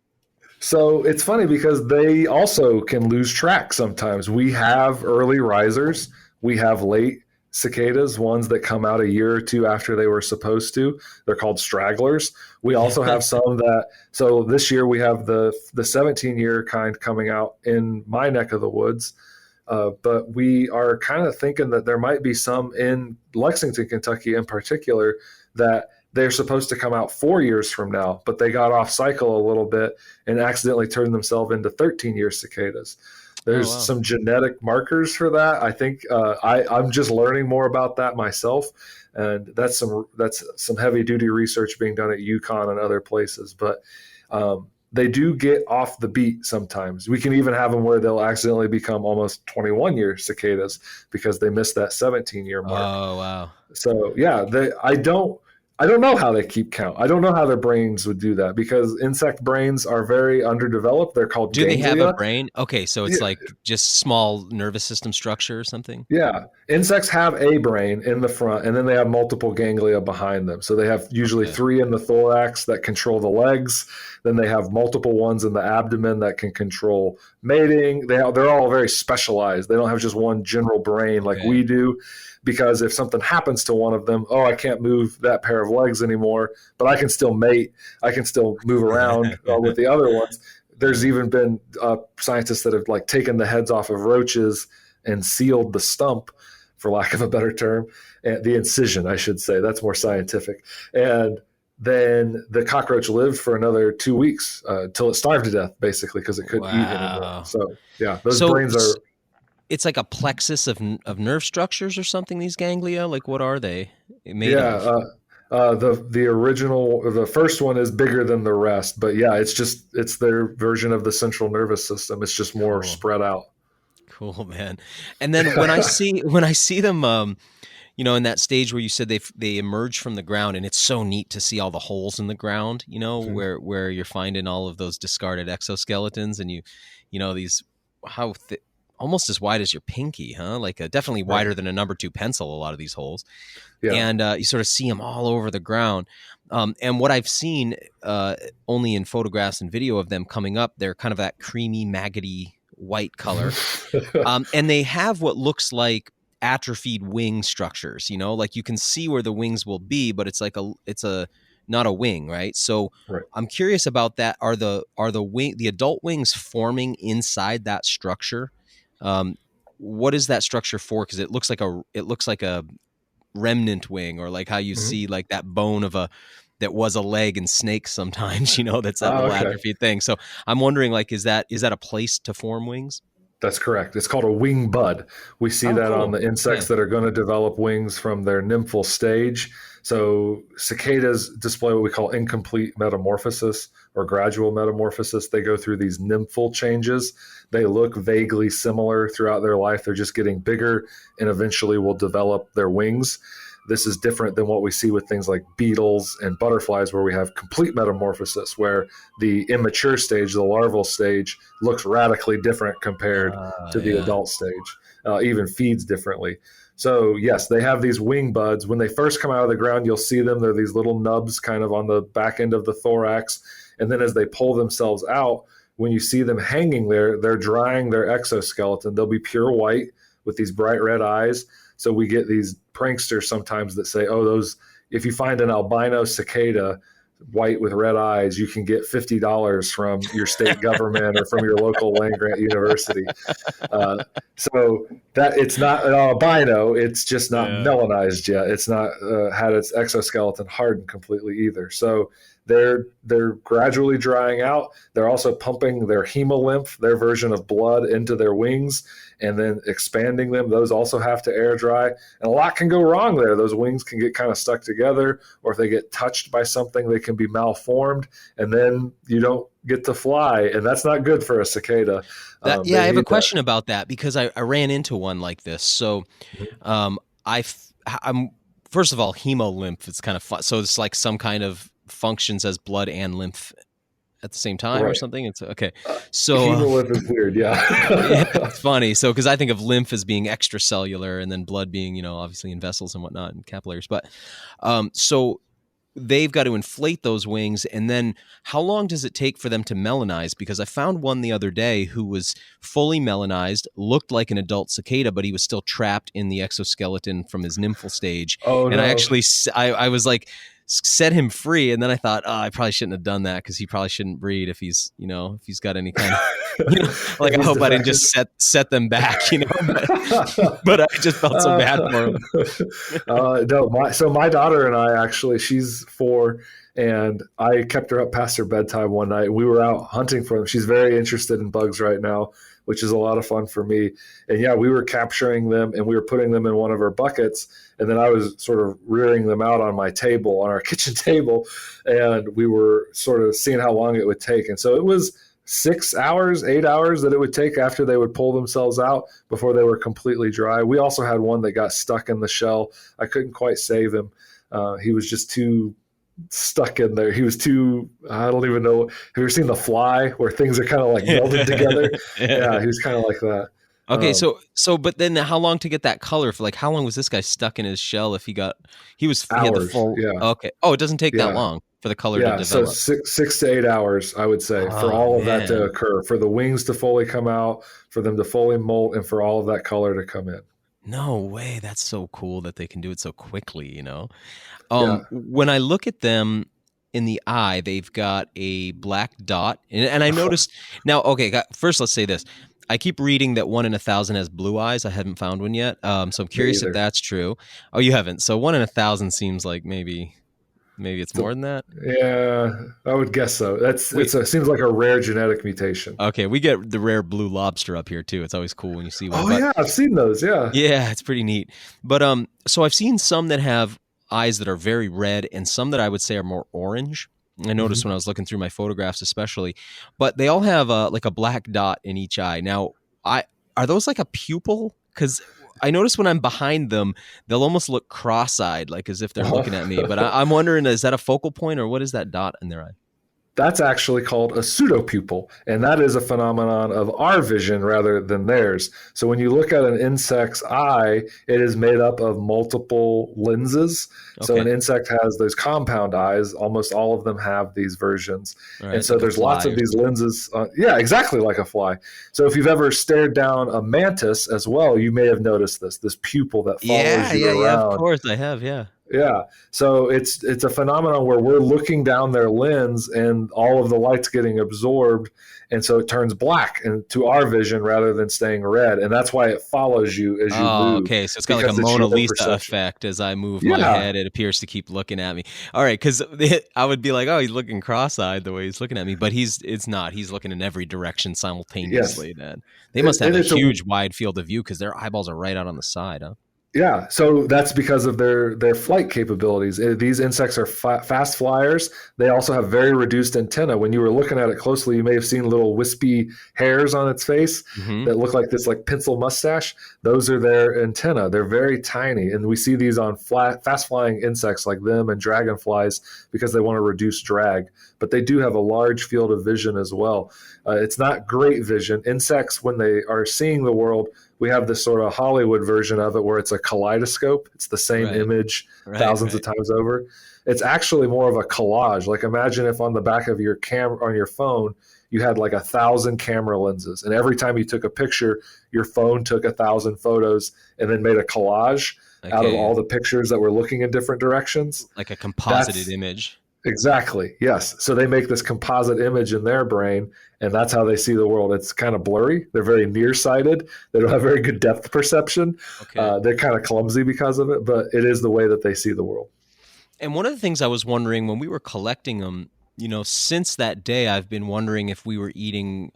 So it's funny because they also can lose track sometimes. We have early risers. We have late cicadas, ones that come out a year or two after they were supposed to. They're called stragglers. We also have some that, so this year we have the 17-year kind coming out in my neck of the woods. But we are kind of thinking that there might be some in Lexington, Kentucky in particular, that they're supposed to come out 4 years from now, but they got off cycle a little bit and accidentally turned themselves into 13-year cicadas. Oh, There's wow. some genetic markers for that. I think I'm just learning more about that myself, and that's some heavy duty research being done at UConn and other places. But they do get off the beat sometimes. We can even have them where they'll accidentally become almost 21-year cicadas because they missed that 17-year mark. Oh, wow. So yeah, I don't know how they keep count. I don't know how their brains would do that because insect brains are very underdeveloped. They're called Do they have a ganglia. brain? Okay, so it's Yeah, like just small nervous system structure or something? yeah. Insects have a brain in the front, and then they have multiple ganglia behind them. So they have usually Okay. 3 in the thorax that control the legs. Then they have multiple ones in the abdomen that can control mating. They're all very specialized. They don't have just one general brain like Okay. we do. Because if something happens to one of them, oh, I can't move that pair of legs anymore, but I can still mate. I can still move around with the other ones. There's even been scientists that have like taken the heads off of roaches and sealed the stump, for lack of a better term, and the incision, I should say. That's more scientific. And then the cockroach lived for another 2 weeks till it starved to death, basically, because it couldn't eat anymore. Wow. So yeah, those So brains are. it's like a plexus of nerve structures or something, these ganglia? Like, what are they made Yeah, of? the original, the first one is bigger than the rest, but yeah, it's their version of the central nervous system. It's just more Cool. spread out. Cool, man. And then when I see them, in that stage where you said they emerge from the ground, and it's so neat to see all the holes in the ground, Mhm. where you're finding all of those discarded exoskeletons, and these how almost as wide as your pinky, huh? Like definitely Right. wider than a number 2 pencil. A lot of these holes, Yeah. and you sort of see them all over the ground. And what I've seen only in photographs and video of them coming up, they're kind of that creamy, maggoty white color. And they have what looks like atrophied wing structures, like you can see where the wings will be, but it's not a wing, right? So Right. I'm curious about that. Are the adult wings forming inside that structure? What is that structure for? Because it looks like a remnant wing, or like how you Mhm. see like that bone that was a leg in snakes sometimes, that's that Ah, little okay. atrophy thing. So I'm wondering, like, is that a place to form wings? That's correct. It's called a wing bud. We see Oh, that on cool. the insects Okay. that are going to develop wings from their nymphal stage. So cicadas display what we call incomplete metamorphosis or gradual metamorphosis. They go through these nymphal changes. They look vaguely similar throughout their life. They're just getting bigger and eventually will develop their wings. This is different than what we see with things like beetles and butterflies, where we have complete metamorphosis, where the immature stage, the larval stage, looks radically different compared to the Yeah. adult stage, even feeds differently. So, yes, they have these wing buds. When they first come out of the ground, you'll see them. They're these little nubs kind of on the back end of the thorax. And then as they pull themselves out, when you see them hanging there, they're drying their exoskeleton. They'll be pure white with these bright red eyes. So we get these pranksters sometimes that say, oh, if you find an albino cicada white with red eyes, you can get $50 from your state government or from your local land grant university. So that it's not an albino, it's just not Yeah. melanized yet. It's not had its exoskeleton hardened completely either. So they're gradually drying out. They're also pumping their hemolymph, their version of blood, into their wings and then expanding them. Those also have to air dry. And a lot can go wrong there. Those wings can get kind of stuck together, or if they get touched by something, they can be malformed, and then you don't get to fly. And that's not good for a cicada. I They have a need that. question about that because I ran into one like this. So, um, I'm first of all, hemolymph. It's kind of fun. So it's like some kind of functions as blood and lymph at the same time or Right. something. It's okay. So, Hemolymph is weird. yeah, Yeah. it's funny. So, because I think of lymph as being extracellular and then blood being, obviously in vessels and whatnot and capillaries. But, so they've got to inflate those wings. And then how long does it take for them to melanize? Because I found one the other day who was fully melanized, looked like an adult cicada, but he was still trapped in the exoskeleton from his nymphal stage. Oh, And I no. actually, I was like, set him free. And then I thought, I probably shouldn't have done that because he probably shouldn't breed if he's got any kind of, like, I hope I didn't just set them back, but I just felt so bad for him. No, so my daughter and I, actually, she's 4, And I kept her up past her bedtime one night. We were out hunting for them. She's very interested in bugs right now, which is a lot of fun for me. And yeah, we were capturing them and we were putting them in one of our buckets. And then I was sort of rearing them out on my table, on our kitchen table. And we were sort of seeing how long it would take. And so it was 6 hours, 8 hours that it would take after they would pull themselves out before they were completely dry. We also had one that got stuck in the shell. I couldn't quite save him. He was just too stuck in there. He was too, I don't even know. Have you ever seen The Fly where things are kind of like melded together? Yeah, he was kind of like that. Okay, but then how long to get that color? For like, how long was this guy stuck in his shell? He had the full. Yeah. Okay. Oh, it doesn't take that long for the color to develop. So 6 to 8 hours, I would say, for all of that to occur, for the wings to fully come out, for them to fully molt, and for all of that color to come in. No way. That's so cool that they can do it so quickly, you know? Yeah. When I look at them in the eye, they've got a black dot. And I noticed now, okay, first let's say this. I keep reading that 1 in 1,000 has blue eyes. I haven't found one yet. So I'm curious if that's true. Oh, you haven't. So 1 in 1,000 seems like maybe it's more than that. Yeah, I would guess so. It seems like a rare genetic mutation. Okay, we get the rare blue lobster up here too. It's always cool when you see one. Oh yeah, I've seen those. Yeah. Yeah, it's pretty neat. But so I've seen some that have eyes that are very red and some that I would say are more orange. I noticed when I was looking through my photographs especially, but they all have like a black dot in each eye. Now, are those like a pupil? Because I notice when I'm behind them, they'll almost look cross-eyed, like as if they're looking at me. But I'm wondering, is that a focal point or what is that dot in their eye? That's actually called a pseudo pupil, and that is a phenomenon of our vision rather than theirs. So when you look at an insect's eye, it is made up of multiple lenses. Okay. So an insect has those compound eyes. Almost all of them have these versions. Right, and so there's lots of these lenses. Yeah, exactly like a fly. So if you've ever stared down a mantis as well, you may have noticed this pupil that follows you around. Yeah, of course I have, yeah. Yeah. So it's a phenomenon where we're looking down their lens and all of the light's getting absorbed. And so it turns black to our vision rather than staying red. And that's why it follows you as you move. Okay. So it's got like a Mona Lisa effect. As I move my head, it appears to keep looking at me. All right. Because I would be like, oh, he's looking cross-eyed the way he's looking at me. But it's not. He's looking in every direction simultaneously. Yes. Then they must have a huge wide field of view because their eyeballs are right out on the side, huh? Yeah, so that's because of their flight capabilities. These insects are fast flyers. They also have very reduced antenna. When you were looking at it closely, you may have seen little wispy hairs on its face that look like this like pencil mustache. Those are their antenna. They're very tiny, and we see these on fast flying insects like them and dragonflies because they want to reduce drag. But they do have a large field of vision as well. It's not great vision. Insects, when they are seeing the world, we have this sort of Hollywood version of it where it's a kaleidoscope. It's the same image thousands of times over. It's actually more of a collage. Like imagine if on the back of your camera on your phone, you had like 1,000 camera lenses. And every time you took a picture, your phone took 1,000 photos and then made a collage out of all the pictures that were looking in different directions. Like a composited image. Exactly. Yes. So they make this composite image in their brain, and that's how they see the world. It's kind of blurry. They're very nearsighted. They don't have very good depth perception. Okay. They're kind of clumsy because of it, but it is the way that they see the world. And one of the things I was wondering when we were collecting them, since that day, I've been wondering if we were eating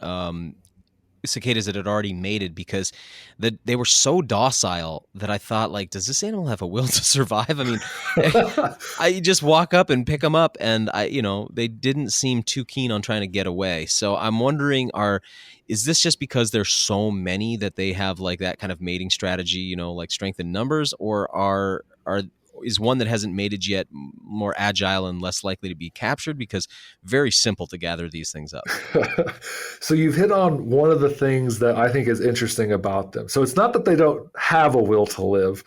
cicadas that had already mated because they were so docile that I thought, like, does this animal have a will to survive? I mean, I just walk up and pick them up and they didn't seem too keen on trying to get away. So I'm wondering, is this just because there's so many that they have like that kind of mating strategy, like strength in numbers, or is one that hasn't mated yet more agile and less likely to be captured? Because very simple to gather these things up. So you've hit on one of the things that I think is interesting about them. So it's not that they don't have a will to live,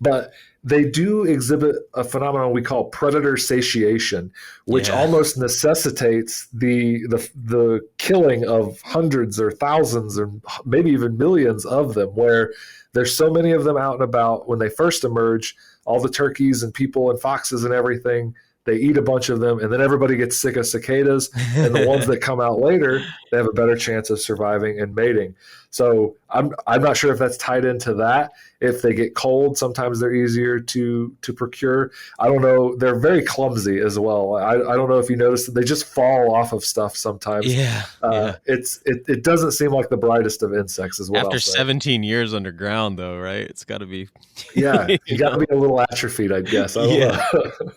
but they do exhibit a phenomenon we call predator satiation, which almost necessitates the killing of hundreds or thousands or maybe even millions of them, where there's so many of them out and about. When they first emerge, all the turkeys and people and foxes and everything, they eat a bunch of them, and then everybody gets sick of cicadas. And the ones that come out later, they have a better chance of surviving and mating. So I'm not sure if that's tied into that. If they get cold, sometimes they're easier to procure. I don't know. They're very clumsy as well. I don't know if you noticed that they just fall off of stuff sometimes. Yeah, yeah. It doesn't seem like the brightest of insects, is what After I'll say. 17 years underground, though, right? It's got to be. Yeah, you got to know? be a little atrophied, I guess. I don't know.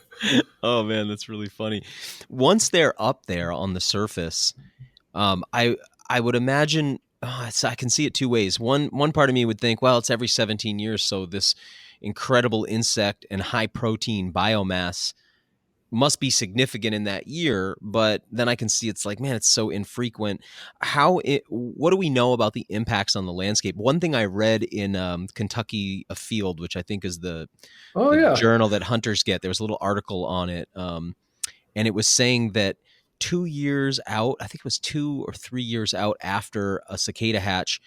Oh man, that's really funny. Once they're up there on the surface, I would imagine I can see it two ways. One part of me would think, well, it's every 17 years, so this incredible insect and high protein biomass must be significant in that year. But then I can see it's like, man, it's so infrequent. What do we know about the impacts on the landscape? One thing I read in Kentucky Afield, which I think is the journal that hunters get, there was a little article on it, and it was saying that 2 years out, I think it was 2 or 3 years out after a cicada hatch,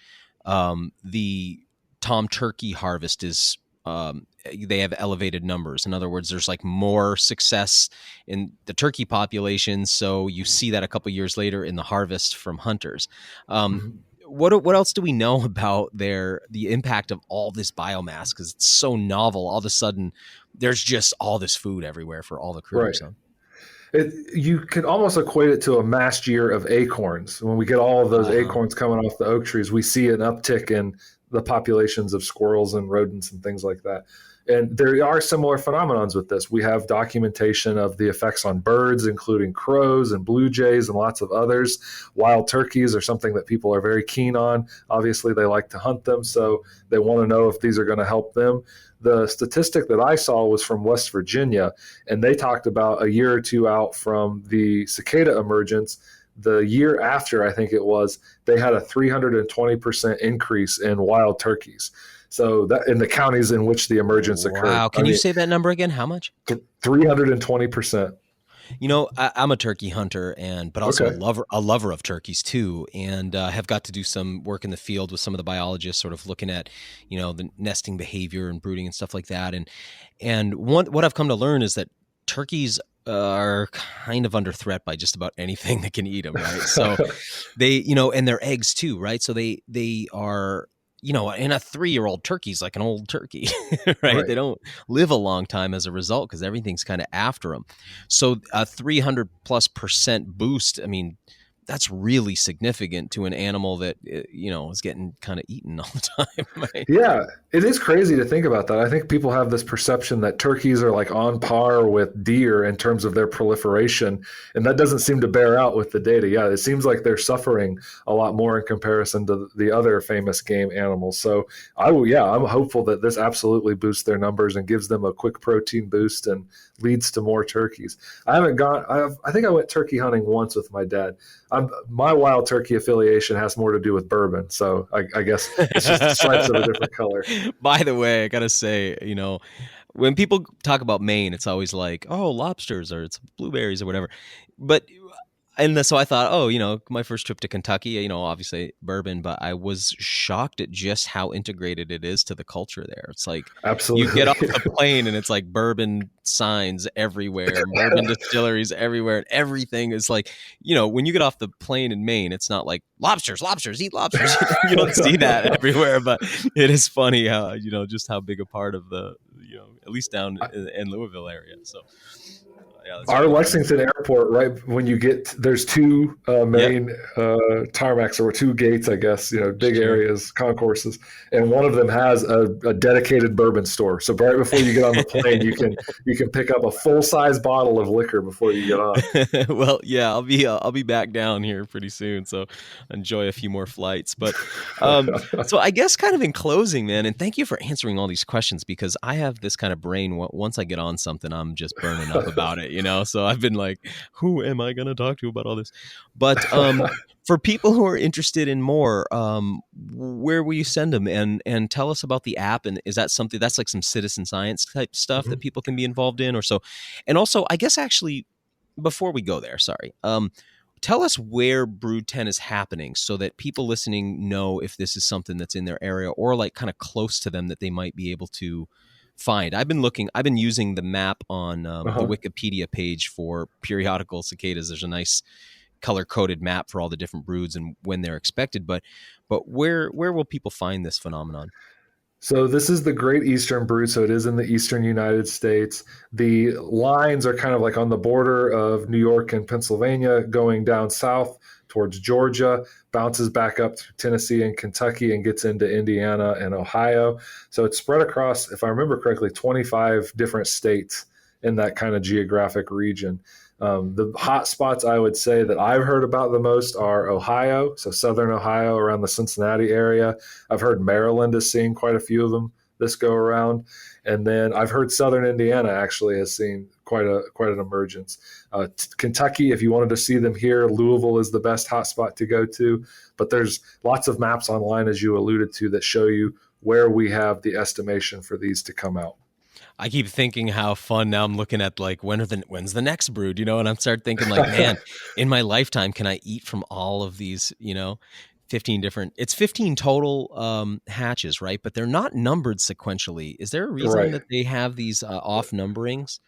the tom turkey harvest is they have elevated numbers. In other words, there's like more success in the turkey population. So you see that a couple years later in the harvest from hunters. What else do we know about the impact of all this biomass? Because it's so novel. All of a sudden, there's just all this food everywhere for all the critters. Right. You can almost equate it to a massed year of acorns. When we get all of those acorns coming off the oak trees, we see an uptick in the populations of squirrels and rodents and things like that. And there are similar phenomenons with this. We have documentation of the effects on birds, including crows and blue jays and lots of others. Wild turkeys are something that people are very keen on. Obviously, they like to hunt them, so they want to know if these are going to help them. The statistic that I saw was from West Virginia, and they talked about a year or two out from the cicada emergence. The year after, I think it was, they had a 320% increase in wild turkeys. So that in the counties in which the emergence occurred. Wow. Can you say that number again? How much? 320%. You know, I'm a turkey hunter, but also a lover of turkeys too, and have got to do some work in the field with some of the biologists, sort of looking at, the nesting behavior and brooding and stuff like that. And what I've come to learn is that turkeys are kind of under threat by just about anything that can eat them, right? So they, and their eggs too, right? So they are. And a 3-year-old turkey is like an old turkey, right? They don't live a long time as a result because everything's kind of after them. So a 300+% boost, I mean, that's really significant to an animal that, is getting kind of eaten all the time. Right? Yeah, it is crazy to think about that. I think people have this perception that turkeys are like on par with deer in terms of their proliferation, and that doesn't seem to bear out with the data. Yeah, it seems like they're suffering a lot more in comparison to the other famous game animals. So I'm hopeful that this absolutely boosts their numbers and gives them a quick protein boost and leads to more turkeys. I think I went turkey hunting once with my dad. My wild turkey affiliation has more to do with bourbon, so I guess it's just stripes of a different color. By the way, I gotta say, when people talk about Maine, it's always like, oh, lobsters or it's blueberries or whatever. So I thought, my first trip to Kentucky, obviously bourbon, but I was shocked at just how integrated it is to the culture there. It's like, absolutely, you get off the plane and it's like bourbon signs everywhere, bourbon distilleries everywhere, and everything is like, when you get off the plane in Maine, it's not like lobsters, eat lobsters. You don't see that everywhere, but it is funny how, just how big a part of the, at least down in Louisville area. So. Yeah, our Lexington Airport, right when you there's two main tarmacs, or two gates, I guess, big areas, concourses, and one of them has a dedicated bourbon store. So right before you get on the plane, you can pick up a full-size bottle of liquor before you get on. Well, yeah, I'll be back down here pretty soon, so enjoy a few more flights. But so I guess kind of in closing, man, and thank you for answering all these questions, because I have this kind of brain. Once I get on something, I'm just burning up about it. So I've been like, who am I going to talk to about all this? But for people who are interested in more, where will you send them? And tell us about the app. And is that something that's like some citizen science type stuff that people can be involved in or so? And also, I guess actually, before we go there, sorry, tell us where Brood 10 is happening so that people listening know if this is something that's in their area or like kind of close to them that they might be able to find. I've been using the map on the Uh-huh. Wikipedia page for periodical cicadas. There's a nice color coded map for all the different broods and when they're expected. But where will people find this phenomenon? So this is the Great Eastern Brood. So it is in the eastern United States. The lines are kind of like on the border of New York and Pennsylvania, going down south towards Georgia, bounces back up through Tennessee and Kentucky, and gets into Indiana and Ohio. So it's spread across, if I remember correctly, 25 different states in that kind of geographic region. The hot spots I would say that I've heard about the most are Ohio, so southern Ohio around the Cincinnati area. I've heard Maryland is seeing quite a few of them this go around, and then I've heard southern Indiana actually has seen quite an emergence. Kentucky, if you wanted to see them here, Louisville is the best hotspot to go to. But there's lots of maps online, as you alluded to, that show you where we have the estimation for these to come out. I keep thinking how fun. Now I'm looking at like when's the next brood, and I'm start thinking like, man, in my lifetime, can I eat from all of these, 15 total hatches, right? But they're not numbered sequentially. Is there a reason Right. that they have these off numberings?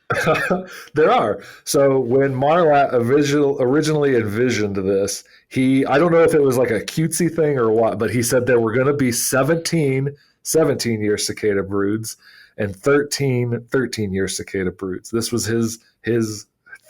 There are. So when Marlatt originally envisioned this, I don't know if it was like a cutesy thing or what, but he said there were going to be 17-year cicada broods and 13-year cicada broods. This was his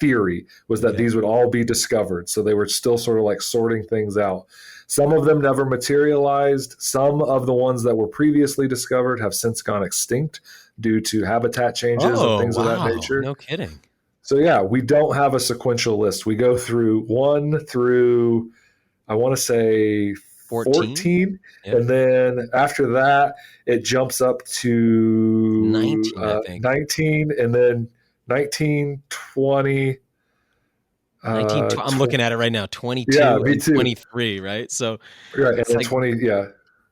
theory, was that these would all be discovered. So they were still sort of like sorting things out. Some of them never materialized. Some of the ones that were previously discovered have since gone extinct due to habitat changes and things of that nature. No kidding. So yeah, we don't have a sequential list. We go through 1 through, I want to say 14. Yep. And then after that, it jumps up to 19, I think. 19, and then 19, 20. 19, I'm looking at it right now, 22 and 23, right? So right, and then 20, yeah.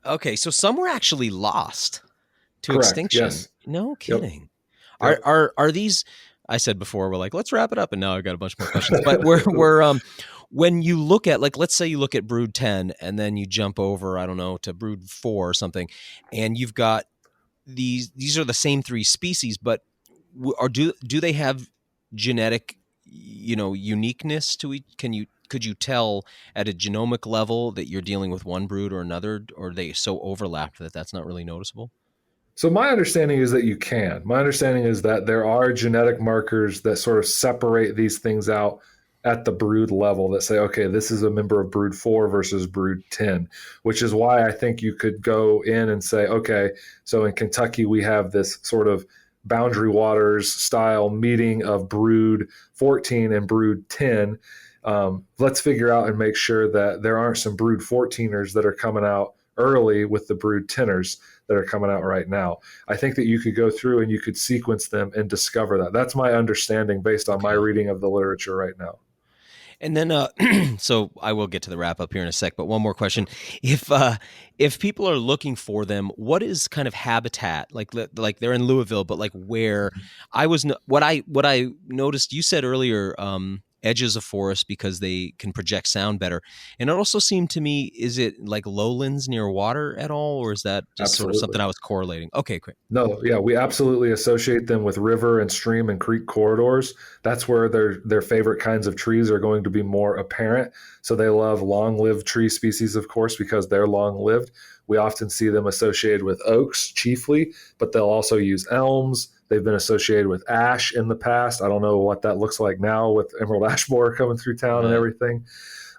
Okay, so some were actually lost to extinction. Yes. No kidding. Yep. Are these, I said before, we're like, let's wrap it up, and now I've got a bunch more questions. But we're when you look at, like, let's say you look at brood 10 and then you jump over, I don't know, to brood 4 or something, and you've got these are the same 3 species, but do they have genetic, uniqueness to each? Could you tell at a genomic level that you're dealing with one brood or another, or are they so overlapped that that's not really noticeable? So my understanding is that you can. My understanding is that there are genetic markers that sort of separate these things out at the brood level that say, okay, this is a member of brood 4 versus brood 10, which is why I think you could go in and say, okay, so in Kentucky, we have this sort of boundary waters style meeting of brood 14 and brood 10. Let's figure out and make sure that there aren't some brood 14ers that are coming out early with the brood 10ers that are coming out right now. I think that you could go through and you could sequence them and discover that. That's my understanding based on my reading of the literature right now. And then, so I will get to the wrap up here in a sec, but one more question. If people are looking for them, what is kind of habitat? Like they're in Louisville, but like where what I noticed, you said earlier, edges of forest because they can project sound better. And it also seemed to me, is it like lowlands near water at all? Or is that just sort of something I was correlating? Okay, great. No, yeah, we absolutely associate them with river and stream and creek corridors. That's where their favorite kinds of trees are going to be more apparent. So they love long-lived tree species, of course, because they're long-lived. We often see them associated with oaks chiefly, but they'll also use elms. They've been associated with ash in the past. I don't know what that looks like now with emerald ash borer coming through town and everything.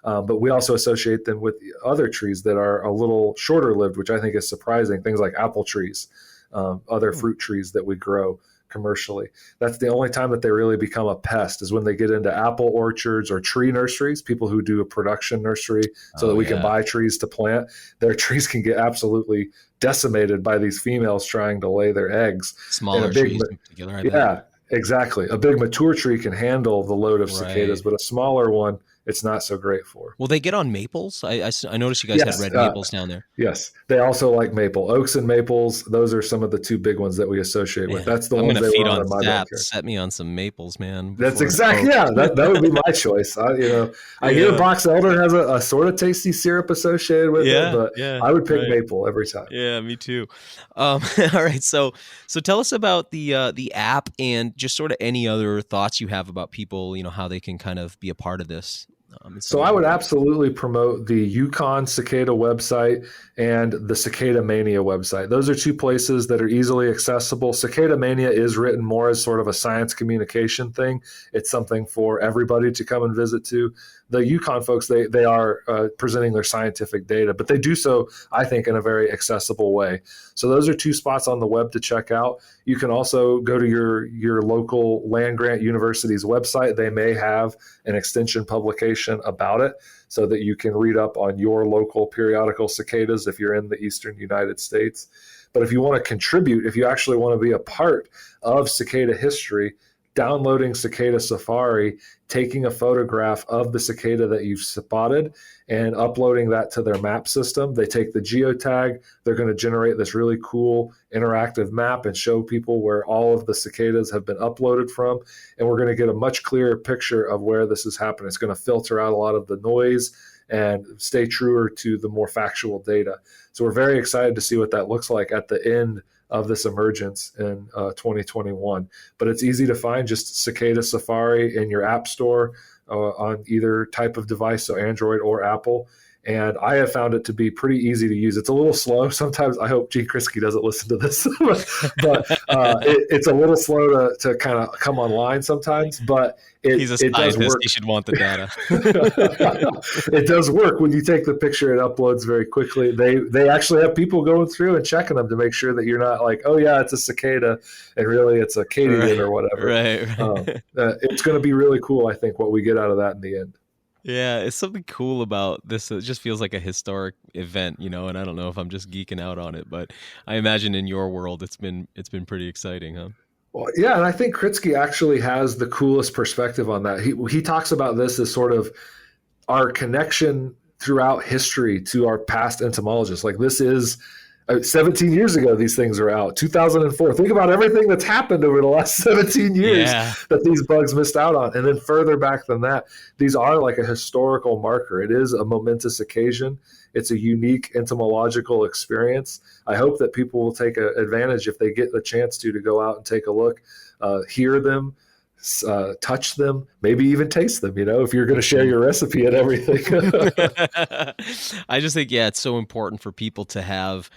But we also associate them with other trees that are a little shorter lived, which I think is surprising. Things like apple trees, other fruit trees that we grow commercially. That's the only time that they really become a pest, is when they get into apple orchards or tree nurseries, people who do a production nursery so that we can buy trees to plant. Their trees can get absolutely decimated by these females trying to lay their eggs. Smaller trees in particular, I bet. Yeah, exactly. A big mature tree can handle the load of cicadas, but a smaller one it's not so great for. Will they get on maples? I noticed you guys Yes, had red maples down there. Yes, they also like maple. Oaks and maples, those are some of the two big ones that we associate with. That's the I'm ones gonna they feed were on in my that. backyard. Set me on some maples, man. That's exactly, that would be my choice. I hear box elder has a sort of tasty syrup associated with it, but I would pick maple every time. Yeah, me too. All right, so tell us about the app and just sort of any other thoughts you have about people, how they can kind of be a part of this. So I would absolutely promote the Yukon Cicada website and the Cicada Mania website. Those are two places that are easily accessible. Cicada Mania is written more as sort of a science communication thing. It's something for everybody to come and visit to. The Yukon folks, they are presenting their scientific data, but they do so, I think, in a very accessible way. So those are two spots on the web to check out. You can also go to your local land-grant university's website. They may have an extension publication about it so that you can read up on your local periodical cicadas if you're in the eastern United States. But if you want to contribute, if you actually want to be a part of cicada history, downloading Cicada Safari, taking a photograph of the cicada that you've spotted and uploading that to their map system. They take the geotag, they're going to generate this really cool interactive map and show people where all of the cicadas have been uploaded from. And we're going to get a much clearer picture of where this is happening. It's going to filter out a lot of the noise and stay truer to the more factual data. So we're very excited to see what that looks like at the end of this emergence in 2021. But it's easy to find, just Cicada Safari in your app store on either type of device, so Android or Apple. And I have found it to be pretty easy to use. It's a little slow. Sometimes I hope Gene Krisky doesn't listen to this, but it's a little slow to kind of come online sometimes. But he's a scientist. Does work. He should want the data. It does work. When you take the picture, it uploads very quickly. They actually have people going through and checking them to make sure that you're not like, oh yeah, it's a cicada, and really it's a katydid or whatever. Right. It's going to be really cool, I think, what we get out of that in the end. Yeah, it's something cool about this. It just feels like a historic event, and I don't know if I'm just geeking out on it, but I imagine in your world it's been pretty exciting, huh? Well, yeah, and I think Kritzky actually has the coolest perspective on that. He talks about this as sort of our connection throughout history to our past entomologists. Like, this is 17 years ago, these things are out. 2004. Think about everything that's happened over the last 17 years that these bugs missed out on. And then further back than that, these are like a historical marker. It is a momentous occasion. It's a unique entomological experience. I hope that people will take advantage if they get the chance to go out and take a look, hear them, touch them, maybe even taste them, if you're going to share your recipe and everything. I just think, it's so important for people to have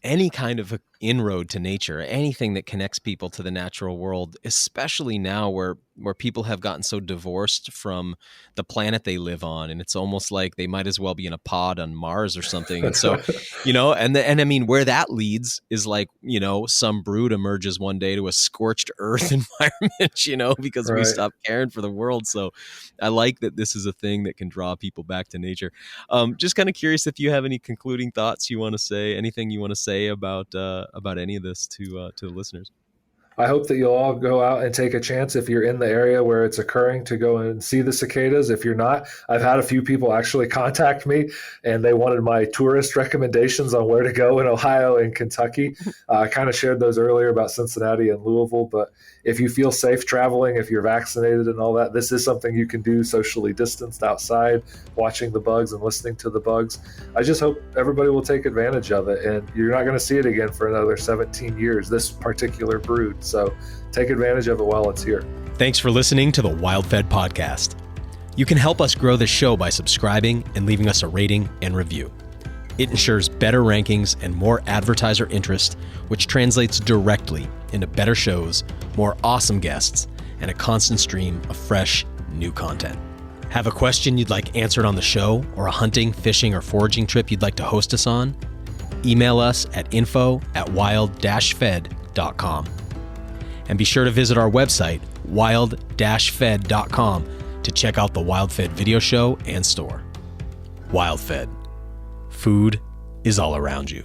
any kind of inroad to nature, anything that connects people to the natural world, especially now where people have gotten so divorced from the planet they live on, and it's almost like they might as well be in a pod on Mars or something. And so, and I mean, where that leads is like, some brood emerges one day to a scorched earth environment, because we stopped caring for the world. So I like that this is a thing that can draw people back to nature. Just kind of curious if you have any concluding thoughts you want to say, anything you want to say about any of this to the listeners. I hope that you'll all go out and take a chance, if you're in the area where it's occurring, to go and see the cicadas. If you're not, I've had a few people actually contact me, and they wanted my tourist recommendations on where to go in Ohio and Kentucky. I kind of shared those earlier about Cincinnati and Louisville, but if you feel safe traveling, if you're vaccinated and all that, this is something you can do socially distanced outside, watching the bugs and listening to the bugs. I just hope everybody will take advantage of it, and you're not going to see it again for another 17 years, this particular brood. So take advantage of it while it's here. Thanks for listening to the WildFed podcast. You can help us grow the show by subscribing and leaving us a rating and review. It ensures better rankings and more advertiser interest, which translates directly into better shows, more awesome guests, and a constant stream of fresh, new content. Have a question you'd like answered on the show, or a hunting, fishing, or foraging trip you'd like to host us on? Email us at info@wild-fed.com. And be sure to visit our website, wild-fed.com, to check out the WildFed video show and store. WildFed. Food is all around you.